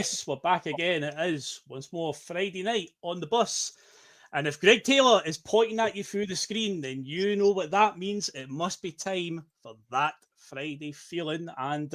yes, we're back again. It is once more Friday night on the bus. And if Greg Taylor is pointing at you through the screen, then you know what that means. It must be time for that Friday feeling. And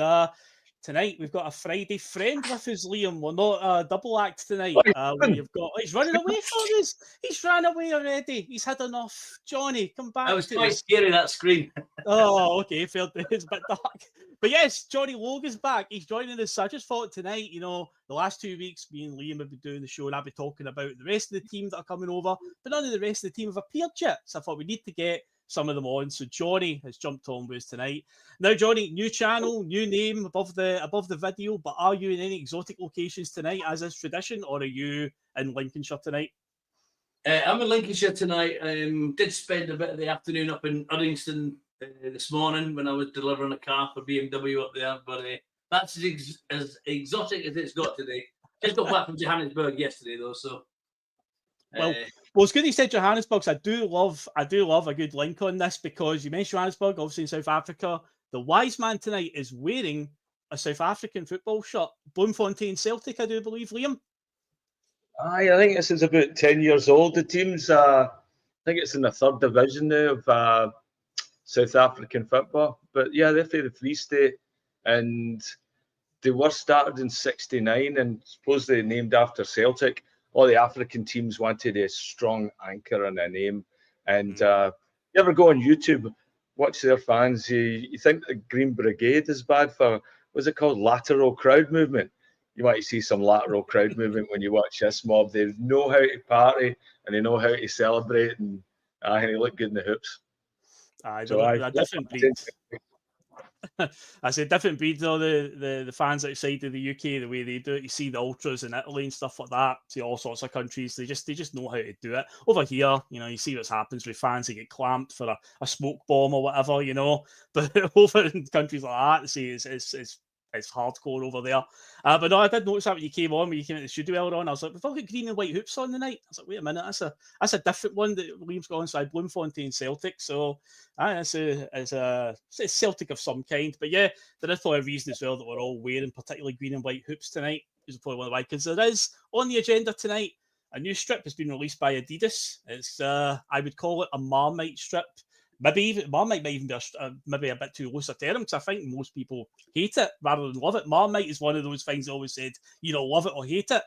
tonight we've got a Friday friend with us, Liam. We're not a double act tonight. We've got he's running away from us. He's ran away already. He's had enough. Johnny, come back. That was quite scary, that screen. Oh, okay, fair. It's a bit dark. But yes, Johnny Logan's back. He's joining us. So I just thought tonight, you know, the last 2 weeks, me and Liam have been doing the show, and I've been talking about the rest of the team that are coming over, but none of the rest of the team have appeared yet. So I thought we need to get some of them on. So Johnny has jumped on with us tonight. Now, Johnny, new channel, new name above the video, but are you in any exotic locations tonight, as is tradition, or are you in Lincolnshire tonight? I'm in Lincolnshire tonight. Did spend a bit of the afternoon up in Uddingston this morning when I was delivering a car for BMW up there, but that's as exotic as it's got today. Just got back from Johannesburg yesterday, though, so. Well, it's good you said Johannesburg. I do love a good link on this, because you mentioned Johannesburg, obviously in South Africa. The wise man tonight is wearing a South African football shirt, Bloemfontein Celtic, I do believe, Liam. Aye, I think this is about 10 years old. The team's, I think it's in the 3rd division now of South African football. But yeah, they're from the Free State, and they were started in '69 and supposedly named after Celtic. All the African teams wanted a strong anchor and a name. And you ever go on YouTube, watch their fans, you think the Green Brigade is bad for, what's it called, lateral crowd movement? You might see some lateral crowd movement when you watch this mob. They know how to party and they know how to celebrate, and they look good in the hoops. A different breed. I said different breeds, though, the fans outside of the UK, the way they do it. You see the ultras in Italy and stuff like that. See all sorts of countries. They just know how to do it. Over here, you know, you see what happens with fans that get clamped for a smoke bomb or whatever, you know. But over in countries like that, see, it's hardcore over there. But no, I did notice that when you came into the studio earlier on, I was like, we've all got green and white hoops on the night. I was like, wait a minute, that's a different one that Liam's got on. So I Bloemfontein Celtic. So it's Celtic of some kind. But yeah, there is probably a reason as well that we're all wearing particularly green and white hoops tonight. Is probably one of why, because there is on the agenda tonight a new strip has been released by Adidas. It's I would call it a Marmite strip. Maybe even Marmite might even be maybe a bit too loose a term, because I think most people hate it rather than love it. Marmite is one of those things I always said, you know, love it or hate it.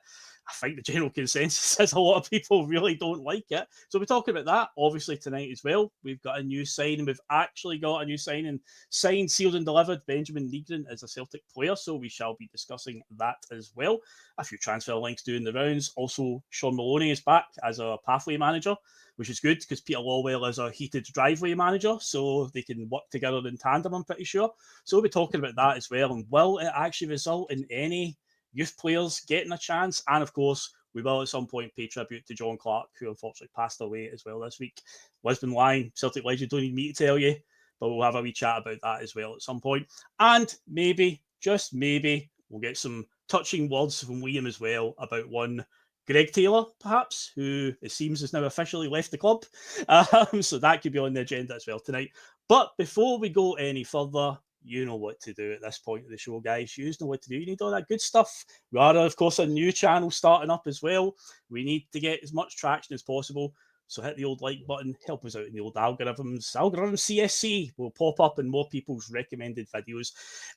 I think the general consensus is a lot of people really don't like it. So we're talking about that, obviously, tonight as well. We've got a new signing. We've actually got a new signing. Signed, sealed and delivered. Benjamin Nygren is a Celtic player, so we shall be discussing that as well. A few transfer links doing the rounds. Also, Sean Maloney is back as a pathway manager, which is good because Peter Lawwell is a heated driveway manager, so they can work together in tandem, I'm pretty sure. So we'll be talking about that as well. And will it actually result in any youth players getting a chance? And of course, we will at some point pay tribute to John Clark, who unfortunately passed away as well this week. Lisbon Lion, Celtic legend, don't need me to tell you, but we'll have a wee chat about that as well at some point. And maybe, just maybe, we'll get some touching words from Liam as well about one Greg Taylor, perhaps, who it seems has now officially left the club. So that could be on the agenda as well tonight. But before we go any further, you know what to do at this point of the show, guys. You know what to do. You need all that good stuff. We are, of course, a new channel starting up as well. We need to get as much traction as possible. So hit the old like button, help us out in the old algorithms. Algorithm CSC will pop up in more people's recommended videos.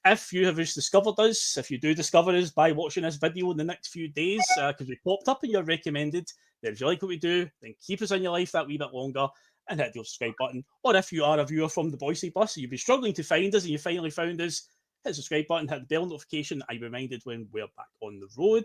If you have just discovered us, if you do discover us by watching this video in the next few days, because we popped up in your recommended, then if you like what we do, then keep us in your life that wee bit longer and hit the subscribe button. Or if you are a viewer from the Bhoys bus and you've been struggling to find us and you finally found us, hit the subscribe button, hit the bell notification. I'm reminded when we're back on the road.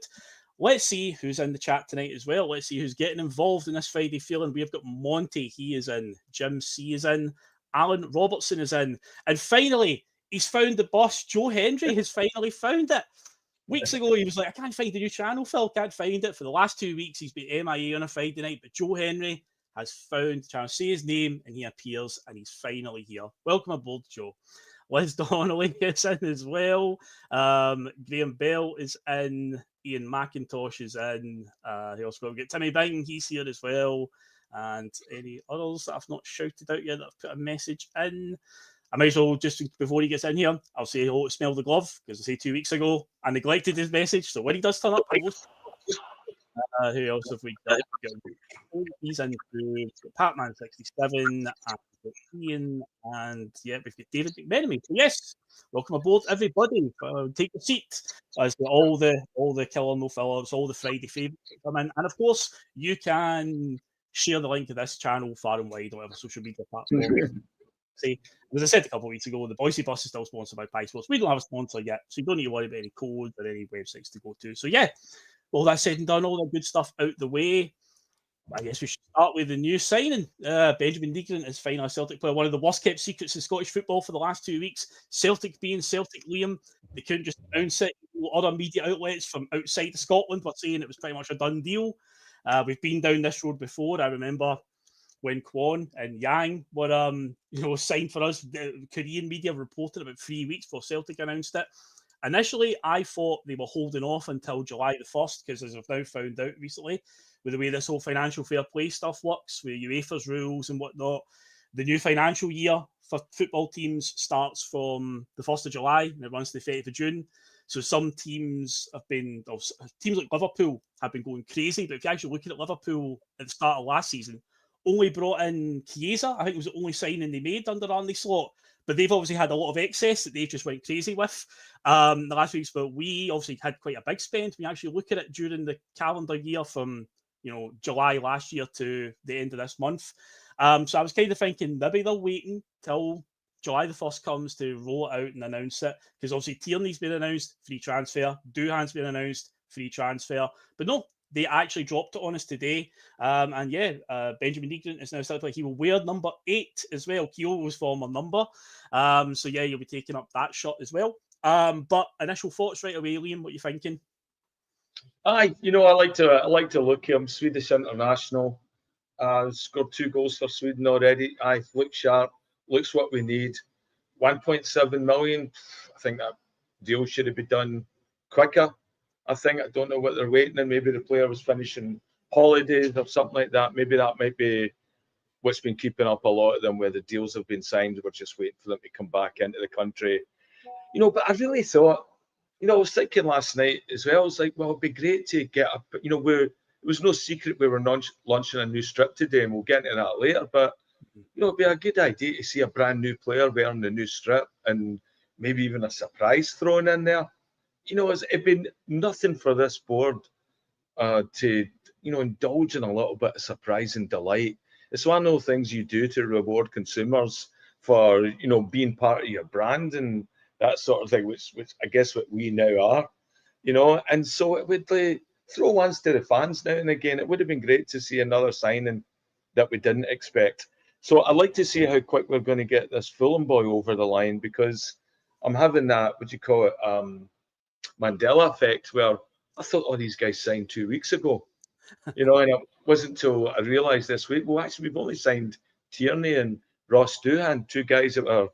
Let's see who's in the chat tonight as well. Let's see who's getting involved in this Friday feeling. We've got Monty, he is in. Jim C is in. Alan Robertson is in. And finally, he's found the boss. Joe Hendry has finally found it. Weeks ago, he was like, I can't find the new channel, Phil. Can't find it. For the last 2 weeks, he's been MIA on a Friday night. But Joe Henry has found the channel. Say his name, and he appears, and he's finally here. Welcome aboard, Joe. Liz Donnelly is in as well. Graham Bell is in. Ian McIntosh is in. Who else got? We get Timmy Bing, he's here as well. And any others that I've not shouted out yet that I've put a message in. I might as well, just before he gets in here, I'll say hello to Smell the Glove, because I say 2 weeks ago I neglected his message. So when he does turn up, who else have we got? He's in through Patman 67 and Ian, and yeah, we've got David McMenemy. So yes, welcome aboard, everybody. Take a seat as all the Killer No Fillers, all the Friday favourites come in, and of course you can share the link to this channel far and wide on whatever social media platform. See, as I said a couple of weeks ago, the Bhoys bus is still sponsored by Pi Sports. We don't have a sponsor yet, so you don't need to worry about any codes or any websites to go to. So yeah, all that said and done, all that good stuff out the way, I guess we should start with the new signing. Benjamin Nygren is finally a Celtic player. One of the worst kept secrets in Scottish football for the last 2 weeks. Celtic being Celtic, Liam, they couldn't just announce it. Other media outlets from outside of Scotland were saying it was pretty much a done deal. We've been down this road before. I remember when Kuhn and Yang were signed for us. The Korean media reported about 3 weeks before Celtic announced it. Initially, I thought they were holding off until July the 1st, because as I've now found out recently, with the way this whole financial fair play stuff works, with UEFA's rules and whatnot, the new financial year for football teams starts from the 1st of July and it runs to the 30th of June. So some teams teams like Liverpool have been going crazy, but if you actually look at Liverpool at the start of last season, only brought in Chiesa. I think it was the only signing they made under Arne Slot. But they've obviously had a lot of excess that they've just went crazy with the last weeks. But we obviously had quite a big spend. We actually look at it during the calendar year from July last year to the end of this month. So I was kind of thinking maybe they're waiting till July the 1st comes to roll it out and announce it, because obviously Tierney's been announced, free transfer. Duhan's been announced, free transfer. But no, they actually dropped it on us today. Benjamin Nygren is now starting to play. He will wear number 8 as well. Kyogo's former number. So yeah, you'll be taking up that shot as well. But initial thoughts right away, Liam, what are you thinking? I like to look at him. Swedish international. Scored 2 goals for Sweden already. Looks sharp. Looks what we need. 1.7 million. I think that deal should have been done quicker. I don't know what they're waiting on. Maybe the player was finishing holidays or something like that. Maybe that might be what's been keeping up a lot of them, where the deals have been signed. We're just waiting for them to come back into the country. But I really thought, I was thinking last night as well. I was like, well, it'd be great to get up. It was no secret we were launching a new strip today, and we'll get into that later. But it'd be a good idea to see a brand new player wearing the new strip, and maybe even a surprise thrown in there. It'd been nothing for this board to indulge in a little bit of surprise and delight. It's one of those things you do to reward consumers for being part of your brand and that sort of thing, which I guess what we now are. And so it would throw ones to the fans now and again. It would have been great to see another signing that we didn't expect. So I'd like to see how quick we're going to get this Fulham boy over the line, because I'm having that, what do you call it, Mandela effect, where I thought all these guys signed 2 weeks ago, and it wasn't until I realised this week, well, actually, we've only signed Tierney and Ross Duhan, 2 guys that were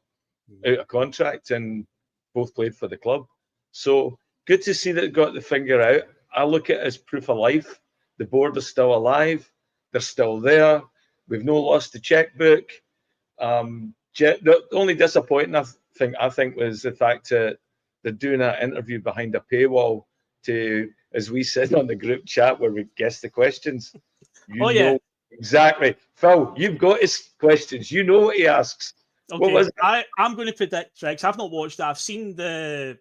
out of contract and both played for the club. So good to see that they got the finger out. I look at it as proof of life. The board is still alive. They're still there. We've no lost the checkbook. The only disappointing thing I think was the fact that they're doing that interview behind a paywall to, as we said on the group chat where we guessed the questions. Know exactly. Phil, you've got his questions. You know what he asks. Okay, I'm going to predict tricks. I've not watched it. I've seen the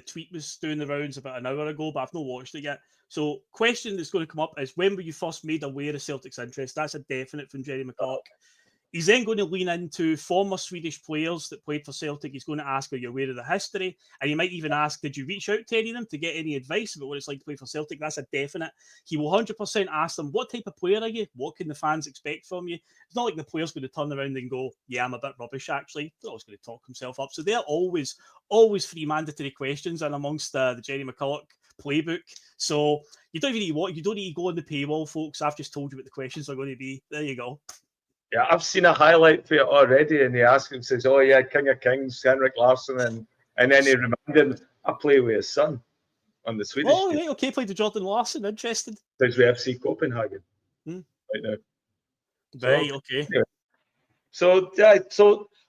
tweet was doing the rounds about an hour ago, but I've not watched it yet. So, question that's going to come up is, when were you first made aware of Celtic's interest? That's a definite from Jerry McCulloch. He's then going to lean into former Swedish players that played for Celtic. He's going to ask, are you aware of the history? And he might even ask, did you reach out to any of them to get any advice about what it's like to play for Celtic? That's a definite. He will 100% ask them, what type of player are you? What can the fans expect from you? It's not like the player's going to turn around and go, yeah, I'm a bit rubbish, actually. They're always going to talk himself up. So they're always 3 mandatory questions in amongst the Jerry McCulloch playbook. So you don't even you don't need to go on the paywall, folks. I've just told you what the questions are going to be. There you go. Yeah, I've seen a highlight for it already, and he asks him, says, oh yeah, King of Kings, Henrik Larsson, and then he reminded him, I play with his son on the Swedish team. Yeah, okay, played with Jordan Larsson, interested. Plays with FC Copenhagen right now. Right, okay. Anyway. So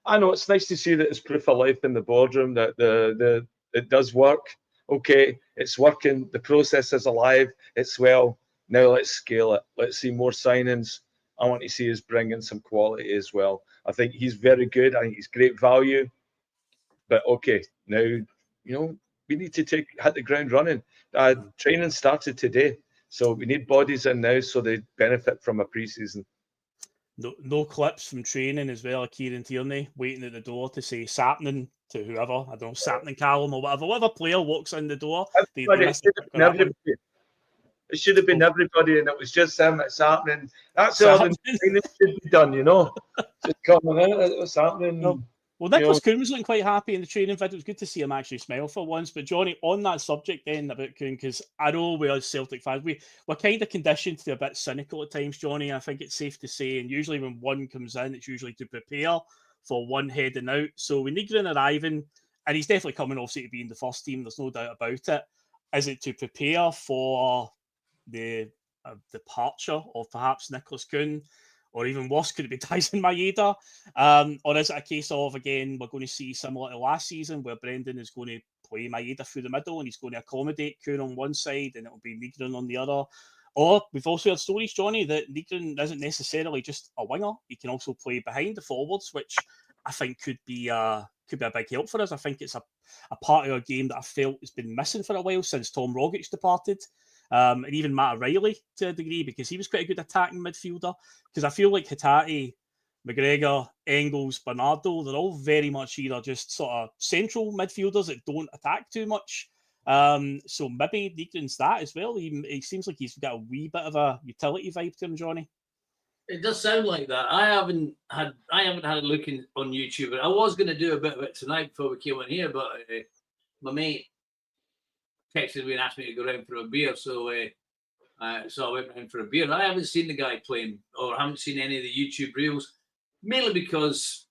I know it's nice to see that there's proof of life in the boardroom, that it does work. Okay, it's working. The process is alive. It's well. Now let's scale it. Let's see more signings. I want to see us bring in some quality as well. I think he's very good. I think he's great value. But okay, now we need to hit the ground running. Training started today, so we need bodies in now so they benefit from a pre-season. No clips from training as well. Kieran Tierney waiting at the door to say "sapning" to whoever. I don't know, sapning Callum or whatever. Whatever player walks in the door, they miss the it should have been everybody, and it was just them. It's happening. That's all the training should be done, Just coming in, what's happening. Well, Nicholas Kuhn was looking quite happy in the training video. It was good to see him actually smile for once. But Johnny, on that subject then about Kuhn, because I know we as Celtic fans, we're kind of conditioned to be a bit cynical at times, Johnny. I think it's safe to say, and usually when one comes in, it's usually to prepare for one heading out. So with Nygren arriving, and he's definitely coming obviously to be in the first team, there's no doubt about it. Is it to prepare for the departure of perhaps Nicholas Kuhn? Or even worse, could it be Tyson Maeda? Or is it a case of, again, we're going to see similar to last season where Brendan is going to play Maeda through the middle and he's going to accommodate Kuhn on one side and it'll be Nygren on the other? Or we've also heard stories, Johnny, that Nygren isn't necessarily just a winger. He can also play behind the forwards, which I think could be a big help for us. I think it's a part of our game that I felt has been missing for a while since Tom Rogic departed. And even Matt O'Reilly to a degree, because he was quite a good attacking midfielder. Because I feel like Hatate, McGregor, Engels, Bernardo, they're all very much either just sort of central midfielders that don't attack too much. So maybe Nygren's that as well. He seems like he's got a wee bit of a utility vibe to him, Johnny. It does sound like that. I haven't had a look on YouTube, but I was going to do a bit of it tonight before we came on here, but my mate texted me and asked me to go round for a beer, so I went round for a beer. I haven't seen the guy playing, or haven't seen any of the YouTube reels, mainly because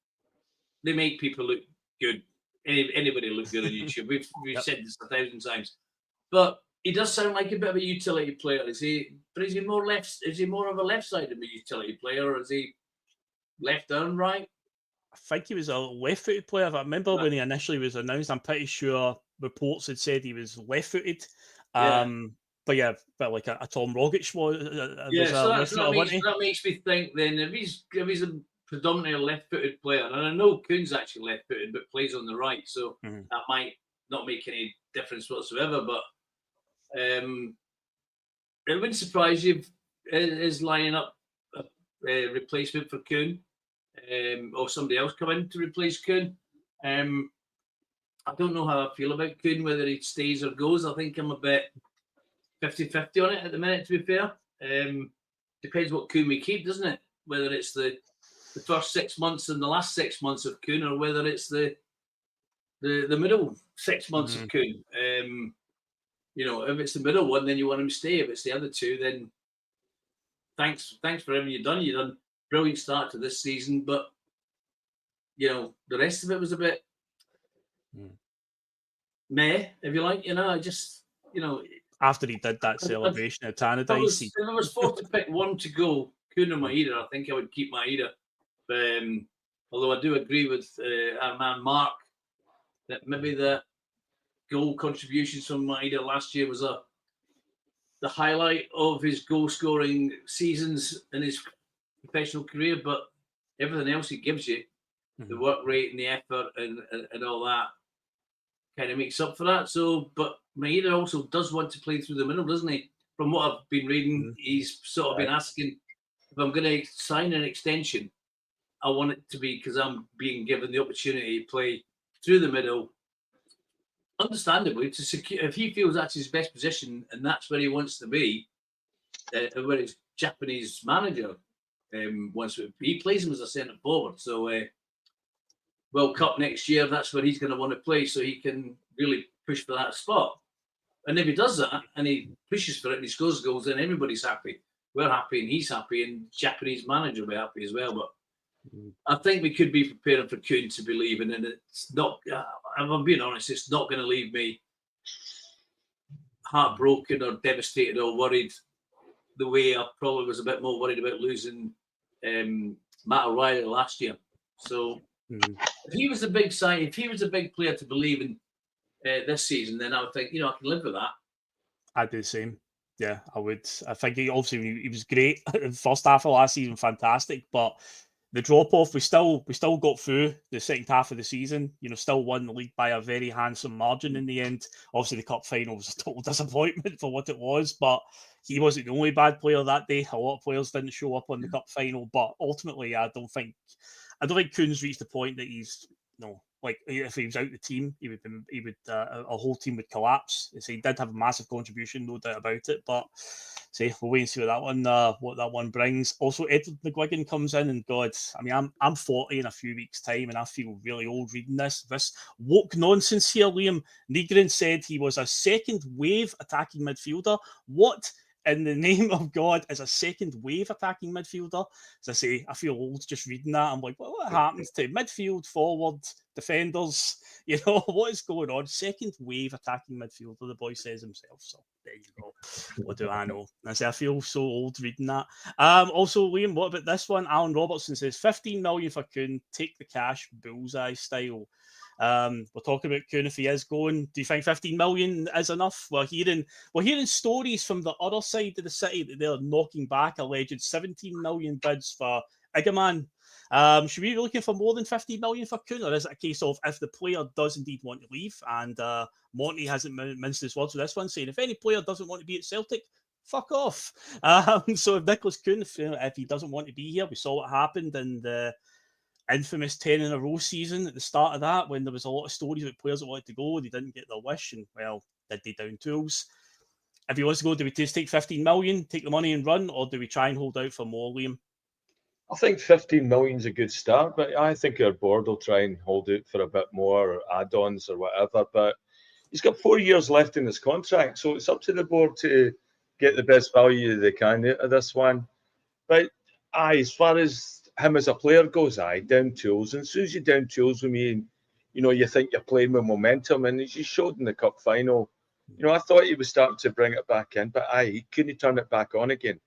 they make people look good. Anybody look good on YouTube. We've said this 1,000 times, but he does sound like a bit of a utility player. Is he? But is he more left? Is he more of a left-sided utility player, or is he left and right? I think he was a left-footed player. I remember when he initially was announced, I'm pretty sure reports had said he was left-footed. But yeah, but like a Tom Rogic was. That makes me think then if he's a predominantly a left-footed player, and I know Kuhn's actually left-footed but plays on the right, so that might not make any difference whatsoever. But it wouldn't surprise you if is lining up a replacement for Kuhn. Or somebody else come in to replace Kuhn. I don't know how I feel about Kuhn, whether he stays or goes. I think I'm a bit 50-50 on it at the minute, to be fair. Depends what Kuhn we keep, doesn't it? Whether it's the first 6 months and the last 6 months of Kuhn, or whether it's the middle 6 months of Kuhn. If it's the middle one, then you want him to stay. If it's the other two, then thanks for everything you've done. You've done brilliant start to this season, but the rest of it was a bit meh, if you like. After he did that celebration at Tannadice, if I was forced to pick one to go, Kuhn or Maeda, I think I would keep Maeda. Although I do agree with our man Mark that maybe the goal contributions from Maeda last year was the highlight of his goal scoring seasons in his professional career, but everything else he gives you, the work rate and the effort and all that, kind of makes up for that. So, but Maeda also does want to play through the middle, doesn't he? From what I've been reading, he's sort of been asking, if I'm going to sign an extension, I want it to be because I'm being given the opportunity to play through the middle, understandably, to secure, if he feels that's his best position and that's where he wants to be, where his Japanese manager he plays him as a centre forward. So World Cup next year, that's where he's going to want to play, so he can really push for that spot. And if he does that and he pushes for it and he scores goals, then everybody's happy. We're happy and he's happy, and Japanese manager will be happy as well. But I think we could be preparing for Kuhn to be leaving, and it's not. If I'm being honest, it's not going to leave me heartbroken or devastated or worried the way I probably was a bit more worried about losing Matt O'Reilly last year. So If he was a big sign, if he was a big player to believe in this season, then I would think, I can live with that. I'd do the same. Yeah, I would. I think he was great in the first half of last season, fantastic. But the drop off, we still got through the second half of the season. Still won the league by a very handsome margin in the end. Obviously, the cup final was a total disappointment for what it was, but he wasn't the only bad player that day. A lot of players didn't show up on the cup final, but ultimately, I don't think Kuhn's reached the point that he's like if he was out the team, a whole team would collapse. So he did have a massive contribution, no doubt about it. But we'll wait and see what that one brings. Also, Edward McGuigan comes in, and God, I mean, I'm 40 in a few weeks' time, and I feel really old reading this woke nonsense here. Liam Nygren said he was a second wave attacking midfielder. What in the name of God is a second wave attacking midfielder? As I say, I feel old just reading that. I'm like, what happens to midfield, forward, defenders? What is going on? Second wave attacking midfielder, the boy says himself. So there you go. What do I know? I feel so old reading that. Also, Liam, what about this one? Alan Robertson says 15 million for Kuhn, take the cash, bullseye style. We're talking about Kuhn if he is going. Do you think 15 million is enough? We're hearing stories from the other side of the city that they're knocking back alleged 17 million bids for Igaman. Should we be looking for more than 15 million for Kuhn, or is it a case of if the player does indeed want to leave? And Monty hasn't minced his words with this one, saying if any player doesn't want to be at Celtic, fuck off. So if Nicholas Kuhn, if he doesn't want to be here, we saw what happened in the infamous 10 in a row season at the start of that, when there was a lot of stories about players that wanted to go, they didn't get their wish, and well, did they down tools? If he wants to go, do we just take 15 million, take the money and run, or do we try and hold out for more, Liam? I think 15 million is a good start, but I think our board will try and hold out for a bit more, or add-ons or whatever. But he's got 4 years left in his contract, so it's up to the board to get the best value they can out of this one. But as far as him as a player goes, down tools. And as soon as you down tools with me, and you think you're playing with momentum, and as you showed in the cup final, I thought he was starting to bring it back in, but he couldn't turn it back on again.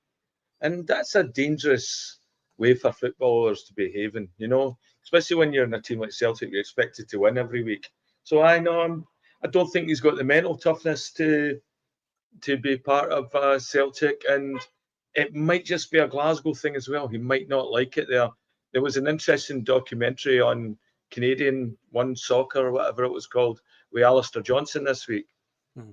And that's a dangerous way for footballers to behave in, especially when you're in a team like Celtic, you're expected to win every week. So I don't think he's got the mental toughness to be part of Celtic, and it might just be a Glasgow thing as well. He might not like it there. There was an interesting documentary on Canadian One Soccer, or whatever it was called, with Alistair Johnson this week.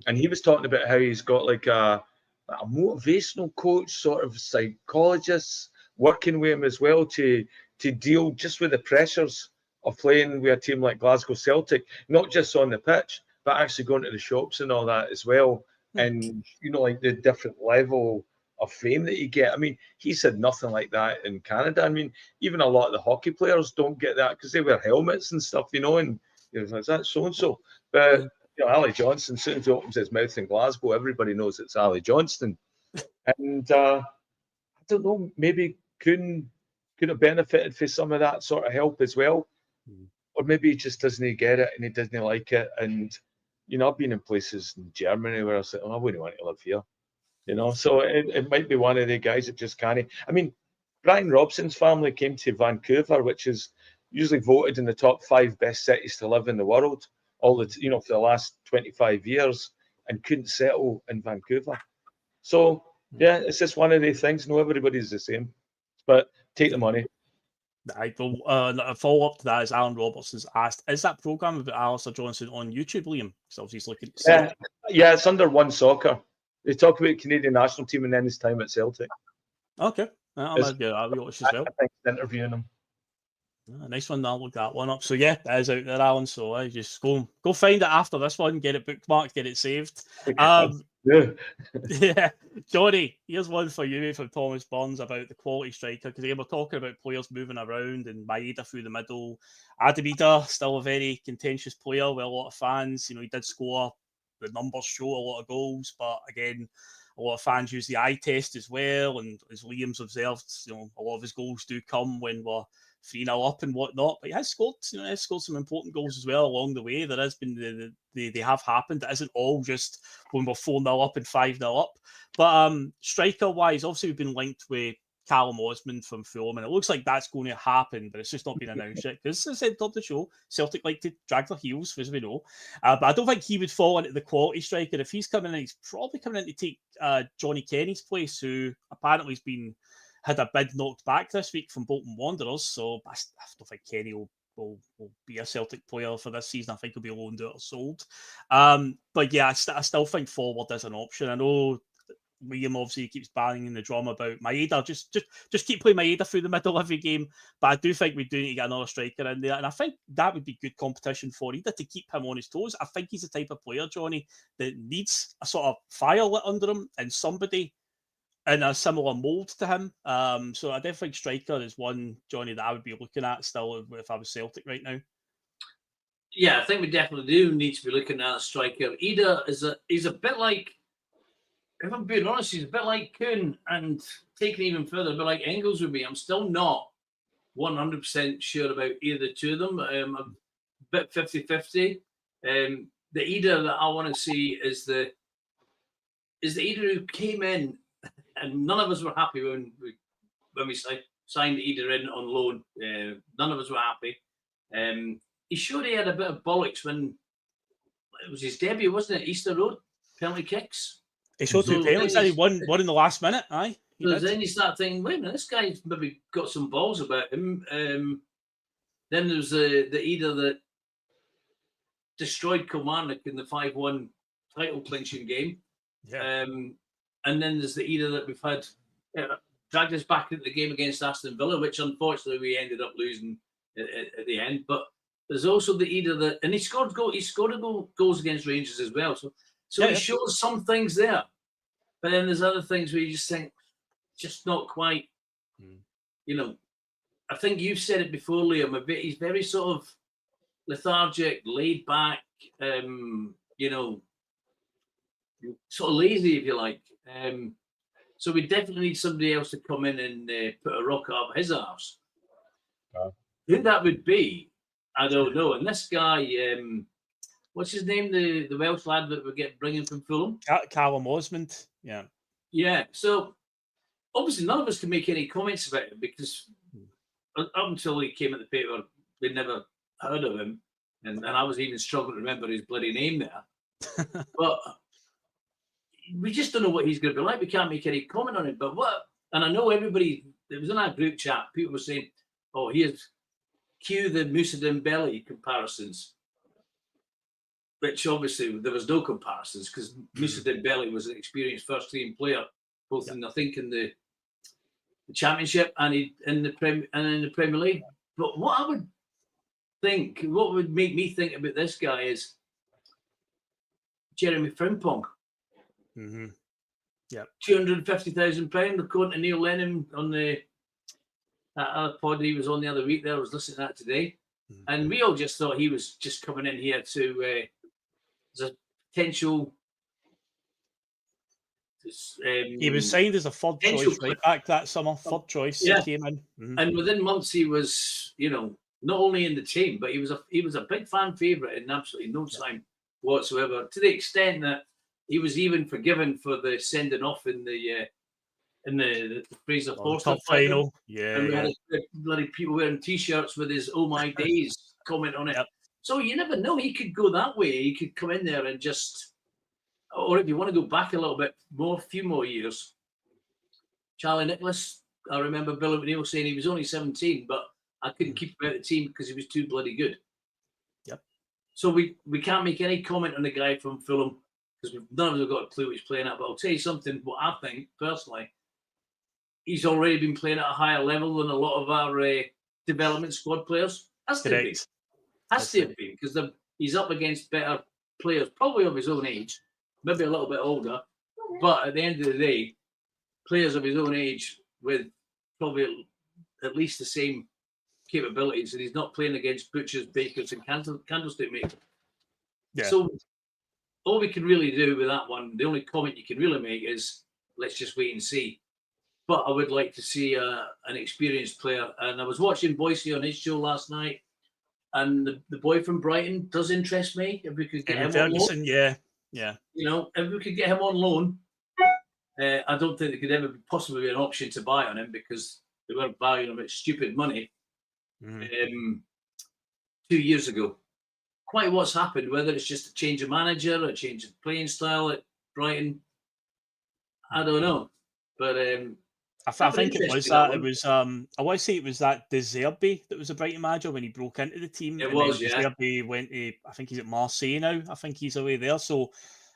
And he was talking about how he's got like a motivational coach, sort of psychologist, working with him as well to deal just with the pressures of playing with a team like Glasgow Celtic, not just on the pitch, but actually going to the shops and all that as well. And, like the different level of fame that you get. I mean, he said nothing like that in Canada. I mean, even a lot of the hockey players don't get that because they wear helmets and stuff, and is that so-and-so? But, Ali Johnson, as soon as he opens his mouth in Glasgow, everybody knows it's Ali Johnston. And I don't know, maybe Kuhn could have benefited from some of that sort of help as well. Or maybe he just doesn't get it and he doesn't like it. And, I've been in places in Germany where I said, I wouldn't want to live here. So it might be one of the guys that just can't. I mean, Brian Robson's family came to Vancouver, which is usually voted in the top 5 best cities to live in the world, for the last 25 years, and couldn't settle in Vancouver. So, yeah, it's just one of the things. No, everybody's the same. But take the money. A follow-up to that is Alan Robertson's asked, is that programme about Alistair Johnson on YouTube, Liam? Because obviously he's looking to see Yeah, it's under One Soccer. They talk about Canadian national team and then his time at Celtic. Okay. I'll watch as well. I think interviewing him. Nice one. I'll look that one up. So yeah, that is out there, Alan. So I just go find it after this one, get it bookmarked, get it saved. Yeah, Johnny, here's one for you from Thomas Burns about the quality striker, because again, we're talking about players moving around and Maeda through the middle. Adidas, still a very contentious player with a lot of fans. He did score, the numbers show a lot of goals, but again, a lot of fans use the eye test as well. And as Liam's observed, a lot of his goals do come when we're 3-0 up and whatnot, but he has scored. Some important goals as well along the way. There has been they have happened. It isn't all just when we're 4-0 up and 5-0 up. But striker wise, obviously we've been linked with Callum Osmond from Fulham, and it looks like that's going to happen, but it's just not been announced yet. Because as I said, top of the show, Celtic like to drag their heels, as we know. But I don't think he would fall into the quality striker. If he's coming in, he's probably coming in to take Johnny Kenny's place, who apparently had a bid knocked back this week from Bolton Wanderers. So I don't think Kenny will be a Celtic player for this season. I think he'll be loaned out or sold. But yeah, I still think forward is an option. I know Liam obviously keeps banging the drum about Maeda. Just keep playing Maeda through the middle every game. But I do think we do need to get another striker in there. And I think that would be good competition for Ida to keep him on his toes. I think he's the type of player, Johnny, that needs a sort of fire lit under him and somebody in a similar mould to him. So I definitely think striker is one, Johnny, that I would be looking at still if I was Celtic right now. Yeah, I think we definitely do need to be looking at a striker. Ida he's a bit like, if I'm being honest, he's a bit like Kuhn, and taking even further, a bit like Engels would be. I'm still not 100% sure about either two of them. I'm a bit 50-50. The Ida that I want to see is the Ida who came in, and none of us were happy when we signed Ida in on loan. None of us were happy. He showed he had a bit of bollocks when it was his debut, wasn't it? Easter Road, penalty kicks. He showed two penalties. He won in the last minute. Aye. Then you start thinking, wait a minute, this guy's maybe got some balls about him. Then there's the Ida that destroyed Kilmarnock in the 5-1 title clinching game. Yeah. And then there's the Ida that we've had dragged us back into the game against Aston Villa, which unfortunately we ended up losing at the end. But there's also the Ida that, and he scored goals against Rangers as well. So he shows some things there. But then there's other things where you just think, just not quite, you know. I think you've said it before, Liam, he's very sort of lethargic, laid back, you know, sort of lazy, if you like. So we definitely need somebody else to come in and put a rocket up his arse. Who that would be, I don't know. And this guy, what's his name? The Welsh lad that we get bringing from Fulham? Callum Osmond. Yeah. Yeah. So obviously none of us can make any comments about it because up until he came at the paper, we'd never heard of him. And I was even struggling to remember his bloody name there. But we just don't know what he's going to be like. We can't make any comment on it. But and I know everybody, it was in our group chat, people were saying, oh, here's cue the Moussa Dembele comparisons. Which obviously there was no comparisons because Moussa Dembele was an experienced first-team player, both in the Championship and in the Premier League. But what would make me think about this guy is Jeremy Frimpong. Mm-hmm. Yeah, £250,000 according to Neil Lennon on that other pod he was on the other week. There, I was listening to that today, and we all just thought he was just coming in here to as a potential. He was signed as a third choice right back that summer. Third choice. Yeah. He came in, and within months he was, you know, not only in the team, but he was a big fan favourite in absolutely no time whatsoever. To the extent that he was even forgiven for the sending off in the Fraser Forster final. Yeah, and we had bloody people wearing T-shirts with his "Oh my days" comment on it. Yep. So you never know; he could go that way. He could come in there and just, or if you want to go back a little bit more, few more years. Charlie Nicholas, I remember Bill McNeil saying he was only 17, but I couldn't keep him out of the team because he was too bloody good. Yep. So we can't make any comment on the guy from Fulham because none of us have got a clue what he's playing at. But I'll tell you something, what I think personally, he's already been playing at a higher level than a lot of our development squad players. Has to have been because he's up against better players, probably of his own age, maybe a little bit older. But at the end of the day, players of his own age with probably at least the same capabilities, and he's not playing against butchers, bakers, and candlestick makers. Yeah. So all we can really do with that one, the only comment you can really make is let's just wait and see. But I would like to see an experienced player. And I was watching Bhoys on his show last night, and the boy from Brighton does interest me. If we could get him on loan, yeah. You know, if we could get him on loan, I don't think there could ever possibly be an option to buy on him because they were valuing him at stupid money 2 years ago. Quite what's happened, whether it's just a change of manager, a change of playing style at Brighton, I don't know. But I think it was that. It was I want to say it was that De Zerbi that was a Brighton manager when he broke into the team. It was, De yeah. Zerbi went to, I think he's at Marseille now. I think he's away there. So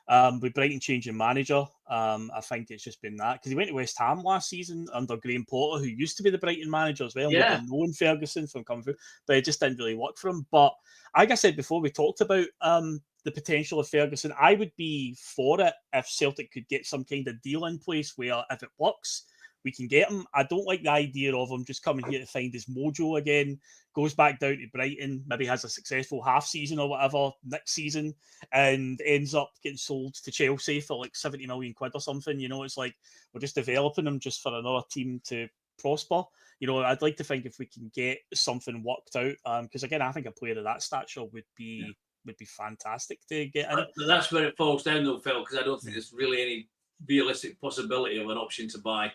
with Brighton changing manager, I think it's just been that because he went to West Ham last season under Graham Potter, who used to be the Brighton manager as well. Yeah. Known Ferguson from coming through, but it just didn't really work for him. But like I said before, we talked about the potential of Ferguson. I would be for it if Celtic could get some kind of deal in place where if it works, we can get him. I don't like the idea of him just coming here to find his mojo again, goes back down to Brighton, maybe has a successful half season or whatever next season, and ends up getting sold to Chelsea for like 70 million quid or something. You know, it's like we're just developing him just for another team to prosper. You know, I'd like to think if we can get something worked out, because again, I think a player of that stature would be fantastic to get in. But that's where it falls down though, Phil, because I don't think there's really any realistic possibility of an option to buy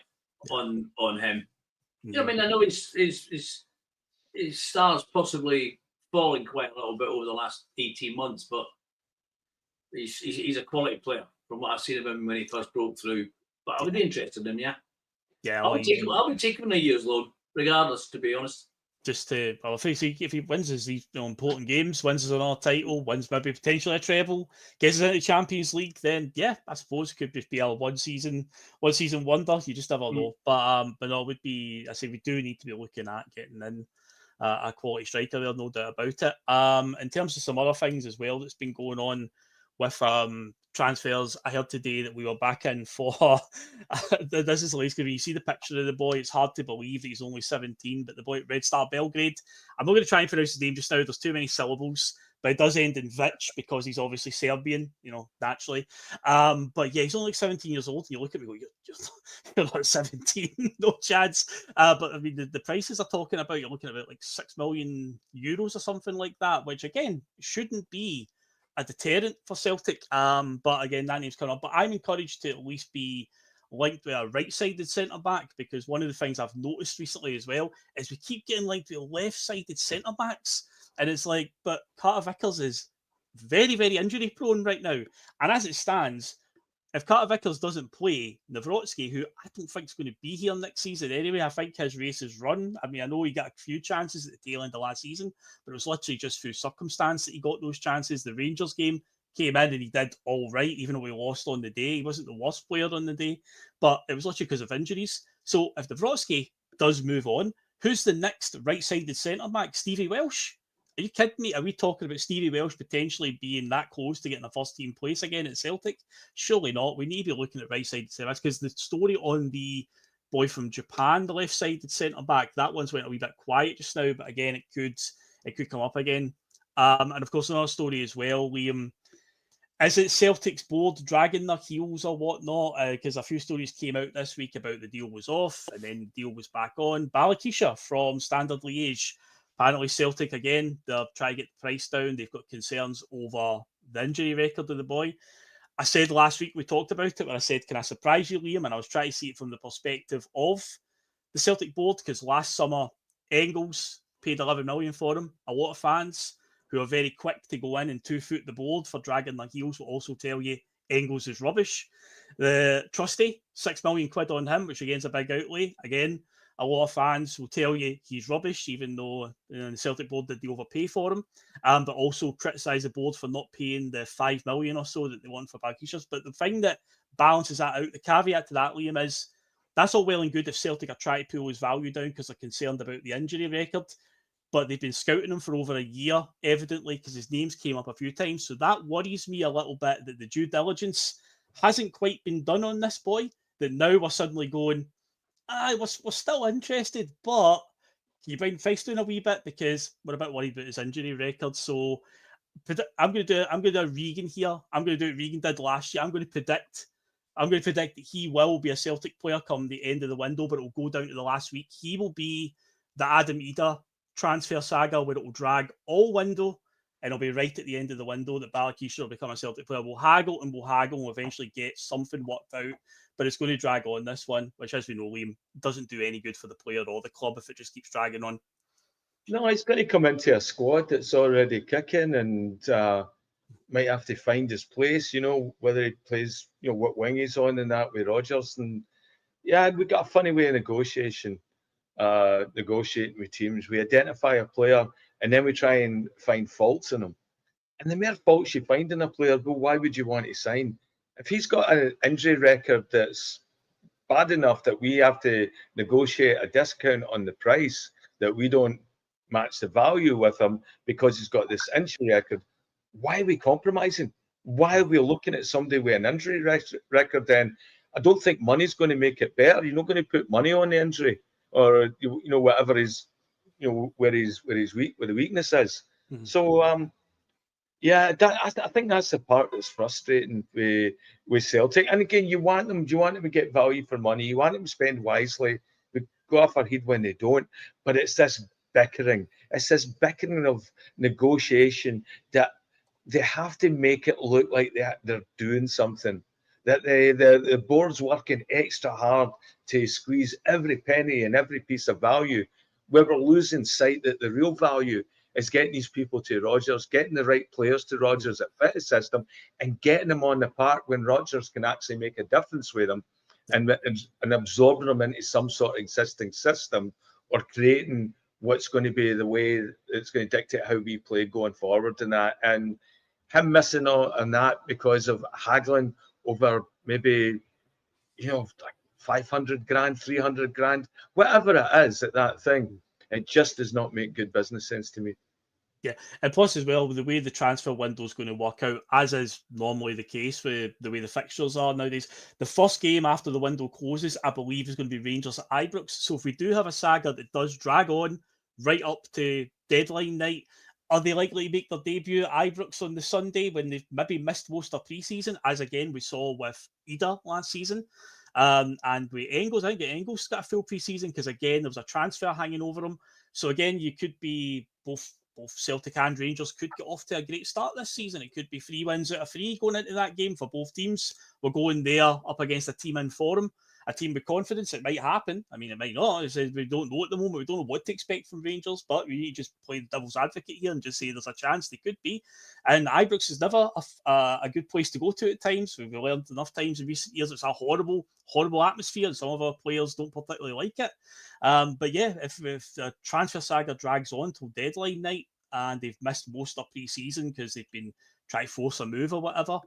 on him. You know, I mean, I know his star's possibly falling quite a little bit over the last 18 months, but he's a quality player from what I've seen of him when he first broke through. But I would be interested in him, yeah. Yeah, I would take him in a year's loan, regardless, to be honest. Just to, well, if he wins these important games, wins us another title, wins maybe potentially a treble, gets us into the Champions League, then yeah, I suppose it could just be a one season wonder. You just never know. But no, it would be. I say we do need to be looking at getting in a quality striker there, no doubt about it. In terms of some other things as well that's been going on with transfers, I heard today that we were back in for this is hilarious. You see the picture of the boy, it's hard to believe that he's only 17, but the boy at Red Star Belgrade, I'm not going to try and pronounce his name just now, there's too many syllables, but it does end in Vic because he's obviously Serbian, you know, naturally. But yeah, he's only like 17 years old, and you look at me and go, you're not 17, no chance. But I mean, the prices are talking about, you're looking at about like €6 million or something like that, which again shouldn't be a deterrent for Celtic. But again, that name's coming up. But I'm encouraged to at least be linked with a right-sided centre-back, because one of the things I've noticed recently as well is we keep getting linked with left-sided centre-backs. And it's like, but Carter Vickers is very, very injury-prone right now. And as it stands, if Carter Vickers doesn't play, Nawrocki, who I don't think is going to be here next season anyway, I think his race is run. I mean, I know he got a few chances at the tail end of last season, but it was literally just through circumstance that he got those chances. The Rangers game came in and he did all right, even though he lost on the day. He wasn't the worst player on the day, but it was literally because of injuries. So if Nawrocki does move on, who's the next right-sided centre-back? Stevie Welsh? Are you kidding me? Are we talking about Stevie Welsh potentially being that close to getting a first-team place again at Celtic? Surely not. We need to be looking at right-sided centre-backs, because the story on the boy from Japan, the left-sided centre-back, that one's went a wee bit quiet just now, but again, it could come up again. And of course, another story as well, Liam, is it Celtic's board dragging their heels or whatnot? Because a few stories came out this week about the deal was off and then the deal was back on. Balakisha from Standard Liège. Apparently Celtic, again, they're trying to get the price down. They've got concerns over the injury record of the boy. I said last week, we talked about it, when I said, can I surprise you, Liam? And I was trying to see it from the perspective of the Celtic board, because last summer, Engels paid 11 million for him. A lot of fans who are very quick to go in and two-foot the board for dragging their heels will also tell you Engels is rubbish. The trustee, £6 million on him, which again is a big outlay. Again, a lot of fans will tell you he's rubbish, even though the Celtic board did the overpay for him, but also criticise the board for not paying the $5 million or so that they want for Balakishas. But the thing that balances that out, the caveat to that, Liam, is that's all well and good if Celtic are trying to pull his value down because they're concerned about the injury record, but they've been scouting him for over a year, evidently, because his name's came up a few times. So that worries me a little bit, that the due diligence hasn't quite been done on this boy, that now we're suddenly going, we're still interested, but can you bring price down a wee bit, because we're a bit worried about his injury record. So I'm going to do a Regan here. I'm going to do what Regan did last year. I'm going to predict that he will be a Celtic player come the end of the window, but it will go down to the last week. He will be the Adam Ida transfer saga, where it will drag all window, and it'll be right at the end of the window that Bhoys will become a Celtic player. We'll haggle and we'll eventually get something worked out, but it's going to drag on, this one, which, as we know, Liam, doesn't do any good for the player or the club if it just keeps dragging on. No, he's going to come into a squad that's already kicking and might have to find his place, whether he plays, what wing he's on and that with Rodgers. And yeah, we got a funny way of negotiating with teams. We identify a player and then we try and find faults in him. And the mere faults you find in a player, well, why would you want to sign? If he's got an injury record that's bad enough that we have to negotiate a discount on the price, that we don't match the value with him because he's got this injury record, why are we compromising? Why are we looking at somebody with an injury record then? I don't think money's going to make it better. You're not going to put money on the injury or, whatever is, where the weakness is. Mm-hmm. So, yeah, I think that's the part that's frustrating with Celtic. And again, you want them to get value for money. You want them to spend wisely. We go off our head when they don't. But it's this bickering. It's this bickering of negotiation that they have to make it look like they're doing something. That the board's working extra hard to squeeze every penny and every piece of value, where we're losing sight that the real value is getting these people to Rodgers, getting the right players to Rodgers that fit the system, and getting them on the park when Rodgers can actually make a difference with them, and absorbing them into some sort of existing system, or creating what's going to be the way it's going to dictate how we play going forward in that. And him missing out on that because of haggling over maybe, like 500 grand, 300 grand, whatever it is at that thing. It just does not make good business sense to me. Yeah, and plus as well, the way the transfer window is going to work out, as is normally the case with the way the fixtures are nowadays, the first game after the window closes, I believe, is going to be Rangers at Ibrox. So if we do have a saga that does drag on right up to deadline night, are they likely to make their debut at Ibrox on the Sunday when they've maybe missed most of pre-season, as again we saw with Ida last season? And with Engels, I think Engels got a full pre-season because, again, there was a transfer hanging over him. So again, you could be both Celtic and Rangers could get off to a great start this season. It could be 3 wins out of 3 going into that game for both teams. We're going there up against a team in form, a team with confidence. It might happen. I mean, it might not. We don't know at the moment. We don't know what to expect from Rangers, but we need to just play the devil's advocate here and just say there's a chance they could be. And Ibrox is never a good place to go to at times. We've learned enough times in recent years it's a horrible, horrible atmosphere, and some of our players don't particularly like it. But yeah, if the transfer saga drags on till deadline night and they've missed most of pre-season because they've been trying to force a move or whatever,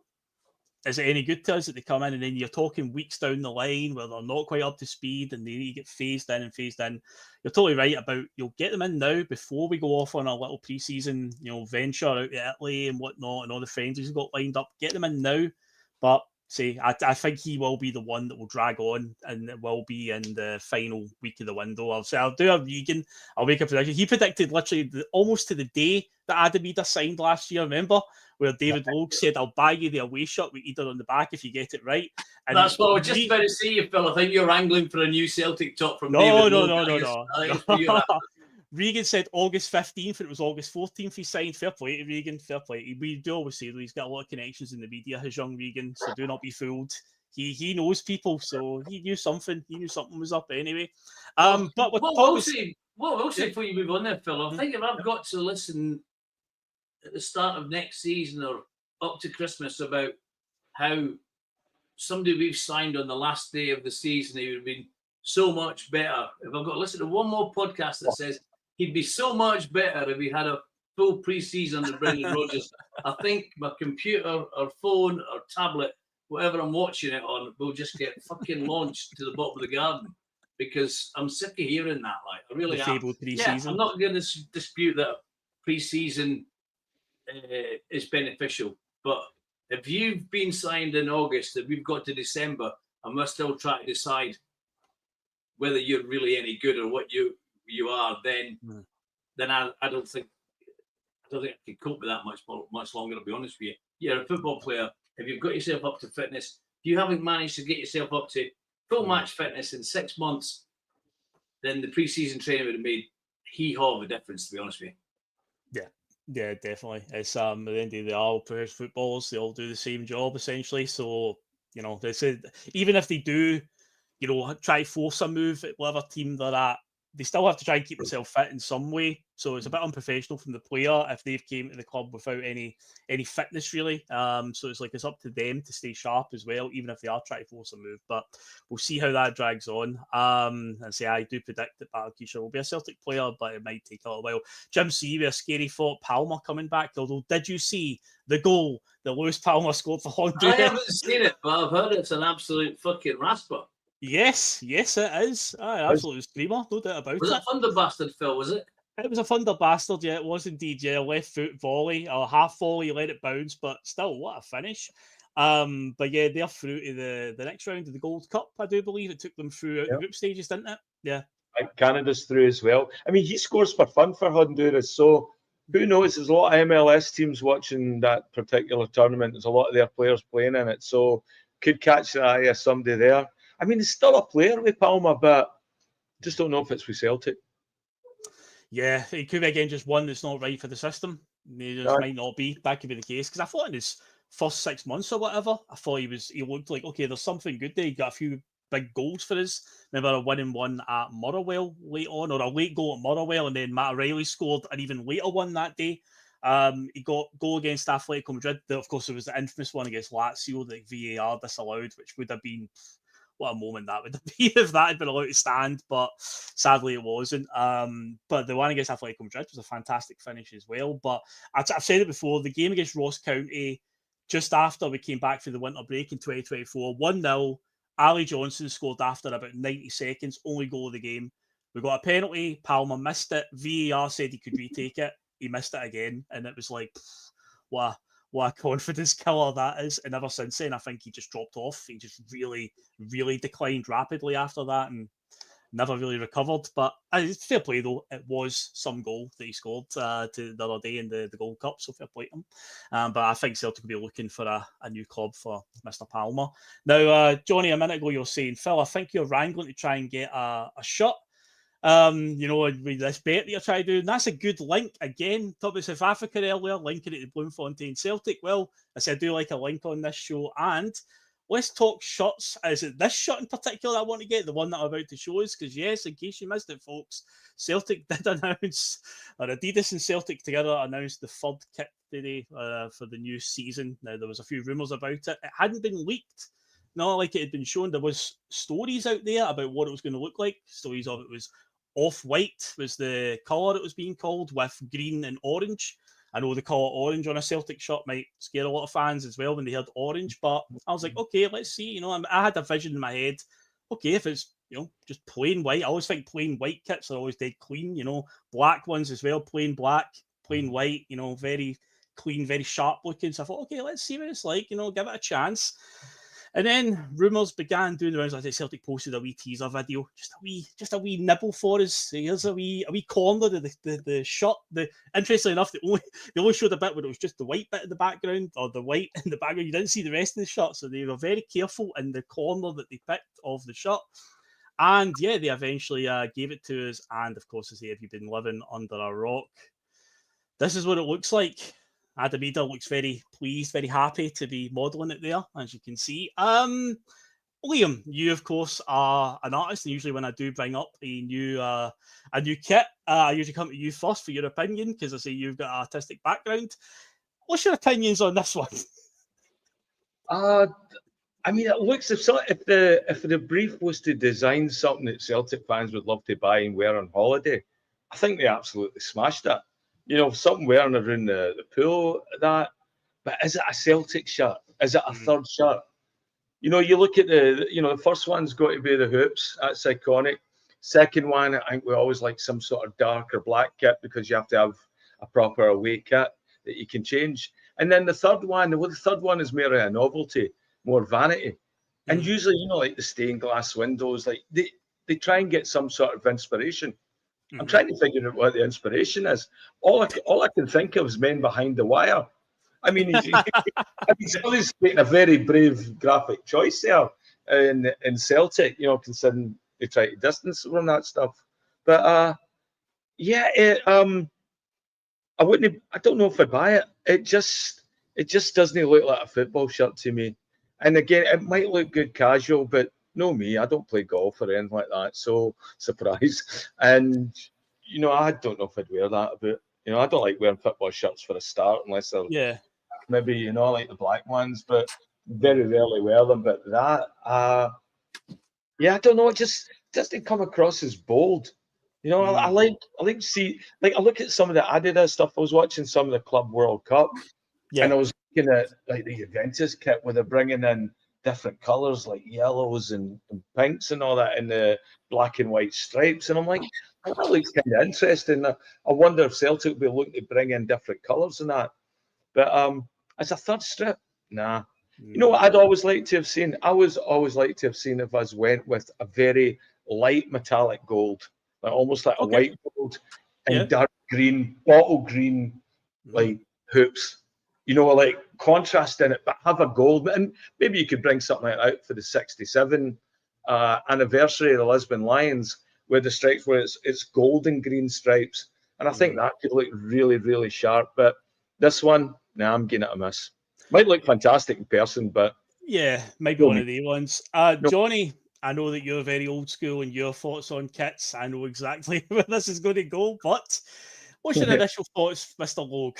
is it any good to us that they come in and then you're talking weeks down the line where they're not quite up to speed and they need to get phased in? You're totally right about you'll get them in now before we go off on a little pre-season, venture out to Italy and whatnot and all the friends he's got lined up. Get them in now, but I think he will be the one that will drag on, and it will be in the final week of the window. I'll do a Regan. I'll make a prediction. He predicted literally almost to the day that Adidas signed last year. Remember where David Logue said, "I'll buy you the away shirt with Ida on the back if you get it right." And that's what I was just about to say, you Phil. I think you're angling for a new Celtic top from David Logue. No. Regan said August 15th, and it was August 14th he signed. Fair play to Regan, fair play. We do always say that he's got a lot of connections in the media, his young Regan, so do not be fooled. He knows people, so he knew something. He knew something was up anyway. But what we'll say before you move on there, Phil, I think if I've got to listen at the start of next season or up to Christmas about how somebody we've signed on the last day of the season, he would have been so much better. If I've got to listen to one more podcast that says he'd be so much better if he had a full pre-season under Brendan Rodgers, I think my computer or phone or tablet, whatever I'm watching it on, will just get fucking launched to the bottom of the garden, because I'm sick of hearing that. Like, I really am. Yeah, I'm not going to dispute that pre-season is beneficial, but if you've been signed in August and we've got to December and we're still trying to decide whether you're really any good or what you are, then I don't think I can cope with that much longer, to be honest with you. You're a football player. If you've got yourself up to fitness, if you haven't managed to get yourself up to full match fitness in 6 months, then the pre-season training would have made hee-haw of a difference, to be honest with you. Yeah. Yeah, definitely. It's at the end of the day, they're all professional footballers. They all do the same job essentially. So they said even if they do, try to force a move at whatever team they're at, they still have to try and keep themselves fit in some way. So it's a bit unprofessional from the player if they've came to the club without any fitness really. So it's like it's up to them to stay sharp as well, even if they are trying to force a move. But we'll see how that drags on. And say I do predict that Bhoys will be a Celtic player, but it might take a little while. Jim C, with a scary thought, Palmer coming back. Although, did you see the goal that Lewis Palmer scored for Honduras? I haven't seen it, but I've heard it's an absolute fucking rasper. Yes, it is. Absolute screamer, no doubt about it. Was it Thunder Bastard, Phil, was it? It was a Thunder Bastard, yeah, it was indeed, yeah. Left foot volley, or half volley, let it bounce, but still, what a finish. But yeah, they're through to the next round of the Gold Cup, I do believe. It took them through the group stages, didn't it? Yeah. Canada's through as well. I mean, he scores for fun for Honduras, so who knows? There's a lot of MLS teams watching that particular tournament. There's a lot of their players playing in it, so could catch the eye of somebody there. I mean, he's still a player with Palmer, but just don't know if it's with Celtic. Yeah, it could be again just one that's not right for the system. It just might not be. That could be the case. Because I thought in his first 6 months or whatever, I thought he looked like, okay, there's something good there. He got a few big goals for us. Remember a winning one at Motherwell late on, or a late goal at Motherwell, and then Matt O'Reilly scored an even later one that day. He got goal against Atletico Madrid. Of course, there was the infamous one against Lazio that VAR disallowed, which would have been what a moment that would have been if that had been allowed to stand, but sadly it wasn't. But the one against Atletico Madrid was a fantastic finish as well. But I've said it before, the game against Ross County, just after we came back for the winter break in 2024, 1-0, Ali Johnson scored after about 90 seconds, only goal of the game. We got a penalty, Palmer missed it, VAR said he could retake it, he missed it again, and it was like, what a confidence killer that is. And ever since then, I think he just dropped off. He just really, really declined rapidly after that and never really recovered. But it's fair play, though. It was some goal that he scored to the other day in the Gold Cup, so fair play to him. But I think Celtic will be looking for a new club for Mr. Palmer. Now, Johnny, a minute ago you were saying, Phil, I think you're wrangling to try and get a shot. With this bet that you're trying to do, and that's a good link. Again, talked about South Africa earlier, linking it to Bloemfontein Celtic. Well, I said I do like a link on this show, and let's talk shirts. Is it this shirt in particular I want to get, the one that I'm about to show us? Because yes, in case you missed it, folks, Celtic did announce, or Adidas and Celtic together announced the third kit today for the new season. Now, there was a few rumours about it. It hadn't been leaked. Not like it had been shown. There was stories out there about what it was going to look like. Stories of it was off-white was the colour it was being called, with green and orange. I know the colour orange on a Celtic shirt might scare a lot of fans as well when they heard orange, but I was like, okay, let's see. I had a vision in my head. Okay, if it's just plain white, I always think plain white kits are always dead clean. Black ones as well, plain black, plain white. Very clean, very sharp looking. So I thought, okay, let's see what it's like. Give it a chance. And then rumours began doing the rounds. Like Celtic posted a wee teaser video, just a wee nibble for us. Here's a wee corner of the shot. Interestingly enough, they only showed a bit where it was just the white bit in the background, or the white in the background. You didn't see the rest of the shot, so they were very careful in the corner that they picked of the shot. And yeah, they eventually gave it to us. And of course, as if you've been living under a rock, this is what it looks like. Adamida looks very pleased, very happy to be modelling it there, as you can see. Liam, you of course are an artist, and usually when I do bring up a new kit, I usually come to you first for your opinion, because I say you've got an artistic background. What's your opinions on this one? I mean, it looks if the brief was to design something that Celtic fans would love to buy and wear on holiday, I think they absolutely smashed it. Something wearing around the pool, but is it a Celtic shirt? Is it a third shirt? You look at the first one's got to be the hoops. That's iconic. Second one, I think we always like some sort of dark or black kit, because you have to have a proper away kit that you can change. And then the third one is more a novelty, more vanity. And usually, like the stained glass windows, like they try and get some sort of inspiration. I'm trying to figure out what the inspiration is. All I can think of is Men Behind the Wire. I mean, he's always making a very brave graphic choice there in Celtic, considering they try to distance from that stuff. But I wouldn't. I don't know if I'd buy it. It just doesn't look like a football shirt to me. And again, it might look good casual, but no me. I don't play golf or anything like that. So surprise. And I don't know if I'd wear that. But I don't like wearing football shirts for a start, unless they're maybe like the black ones. But very rarely wear them. But that, I don't know. It just doesn't come across as bold. I like I look at some of the Adidas stuff. I was watching some of the Club World Cup, and I was looking at like the Juventus kit where they're bringing in different colours like yellows and pinks and all that, and the black and white stripes. And I'm like, that looks kind of interesting. I wonder if Celtic will be looking to bring in different colours and that. But as a third strip, nah. You know what I'd always like to have seen? I was always like to have seen if us went with a very light metallic gold. Like almost like a white gold and dark green, bottle green, like hoops. Like contrast in it, but have a gold. And maybe you could bring something like that out for the 67 anniversary of the Lisbon Lions, where the stripes, where it's gold and green stripes. And I think that could look really, really sharp. But this one, I'm giving it a miss. Might look fantastic in person, but maybe one of the ones. Johnny, I know that you're very old school and your thoughts on kits. I know exactly where this is going to go, but what's your initial thoughts, Mr. Logue?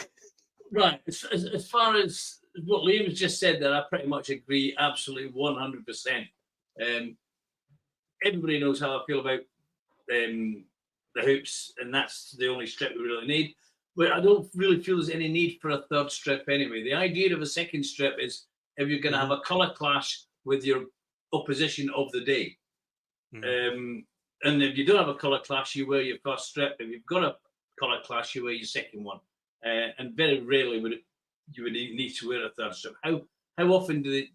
Right. As far as what Liam's just said there, I pretty much agree absolutely 100%. Everybody knows how I feel about the hoops, and that's the only strip we really need. But I don't really feel there's any need for a third strip anyway. The idea of a second strip is if you're going to have a colour clash with your opposition of the day. And if you don't have a colour clash, you wear your first strip. If you've got a colour clash, you wear your second one. And very rarely would need to wear a third strip. How often do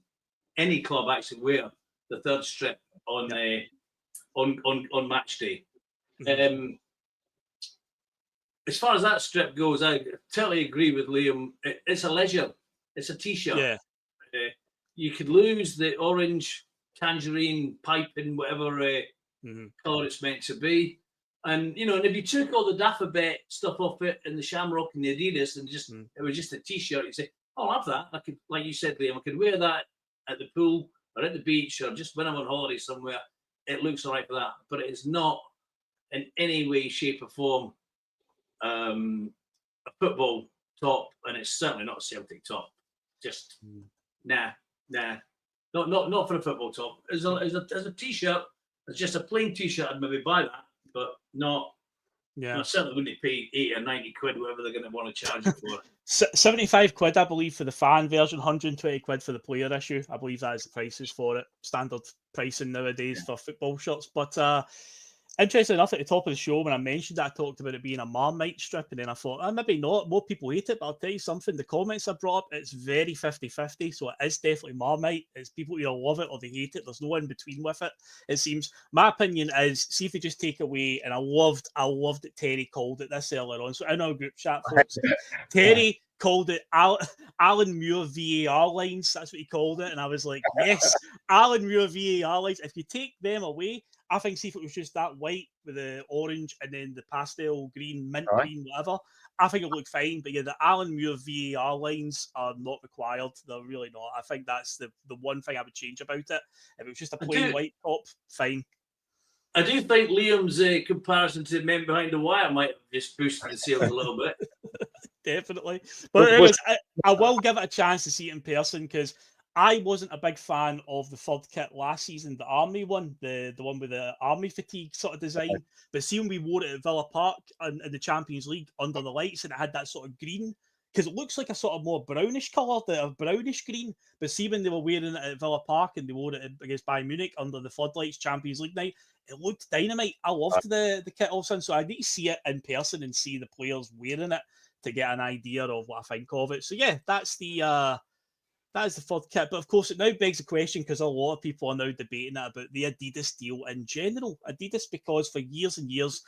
any club actually wear the third strip on match day? As far as that strip goes, I totally agree with Liam. It's a leisure. It's a t-shirt. You could lose the orange, tangerine, piping, whatever colour it's meant to be. And, and if you took all the Dafabet stuff off it and the Shamrock and the Adidas and it was just a t-shirt, you'd say, I'll have that. I could, like you said, Liam, I could wear that at the pool or at the beach or just when I'm on holiday somewhere. It looks all right for that. But it is not in any way, shape or form a football top, and it's certainly not a Celtic top. Just nah. Not for a football top. As a t-shirt, it's just a plain t-shirt. I'd maybe buy that, but not. I certainly wouldn't pay 80 or 90 quid, whatever they're going to want to charge it for. 75 quid, I believe, for the fan version. 120 quid for the player issue. I believe that is the prices for it. Standard pricing nowadays for football shirts, but. Interesting enough, at the top of the show, when I mentioned that, I talked about it being a Marmite strip, and then I thought, maybe not. More people hate it, but I'll tell you something. The comments I brought up, it's very 50-50, so it is definitely Marmite. It's people either love it or they hate it. There's no in between with it, it seems. My opinion is, see if we just take away, and I loved that Terry called it this earlier on. So in our group chat, folks, Terry called it Alan Muir VAR lines. That's what he called it. And I was like, yes, Alan Muir VAR lines. If you take them away, I think see if it was just that white with the orange and then the pastel green, mint green, whatever, I think it looked fine. But the Alan Muir VAR lines are not required. They're really not. I think that's the one thing I would change about it. If it was just a plain white top, fine. I do think Liam's comparison to Men Behind the Wire might have just boosted the sales a little bit. Definitely. But anyways, I will give it a chance to see it in person because I wasn't a big fan of the third kit last season, the army one, the one with the army fatigue sort of design. But seeing we wore it at Villa Park in the Champions League under the lights, and it had that sort of green, because it looks like a sort of more brownish colour, a brownish green. But see when they were wearing it at Villa Park and they wore it against Bayern Munich under the floodlights Champions League night, it looked dynamite. I loved the kit all of a sudden, so I need to see it in person and see the players wearing it to get an idea of what I think of it. So yeah, that is the third kit. But of course, it now begs the question, because a lot of people are now debating it, about the Adidas deal in general. Adidas, because for years and years,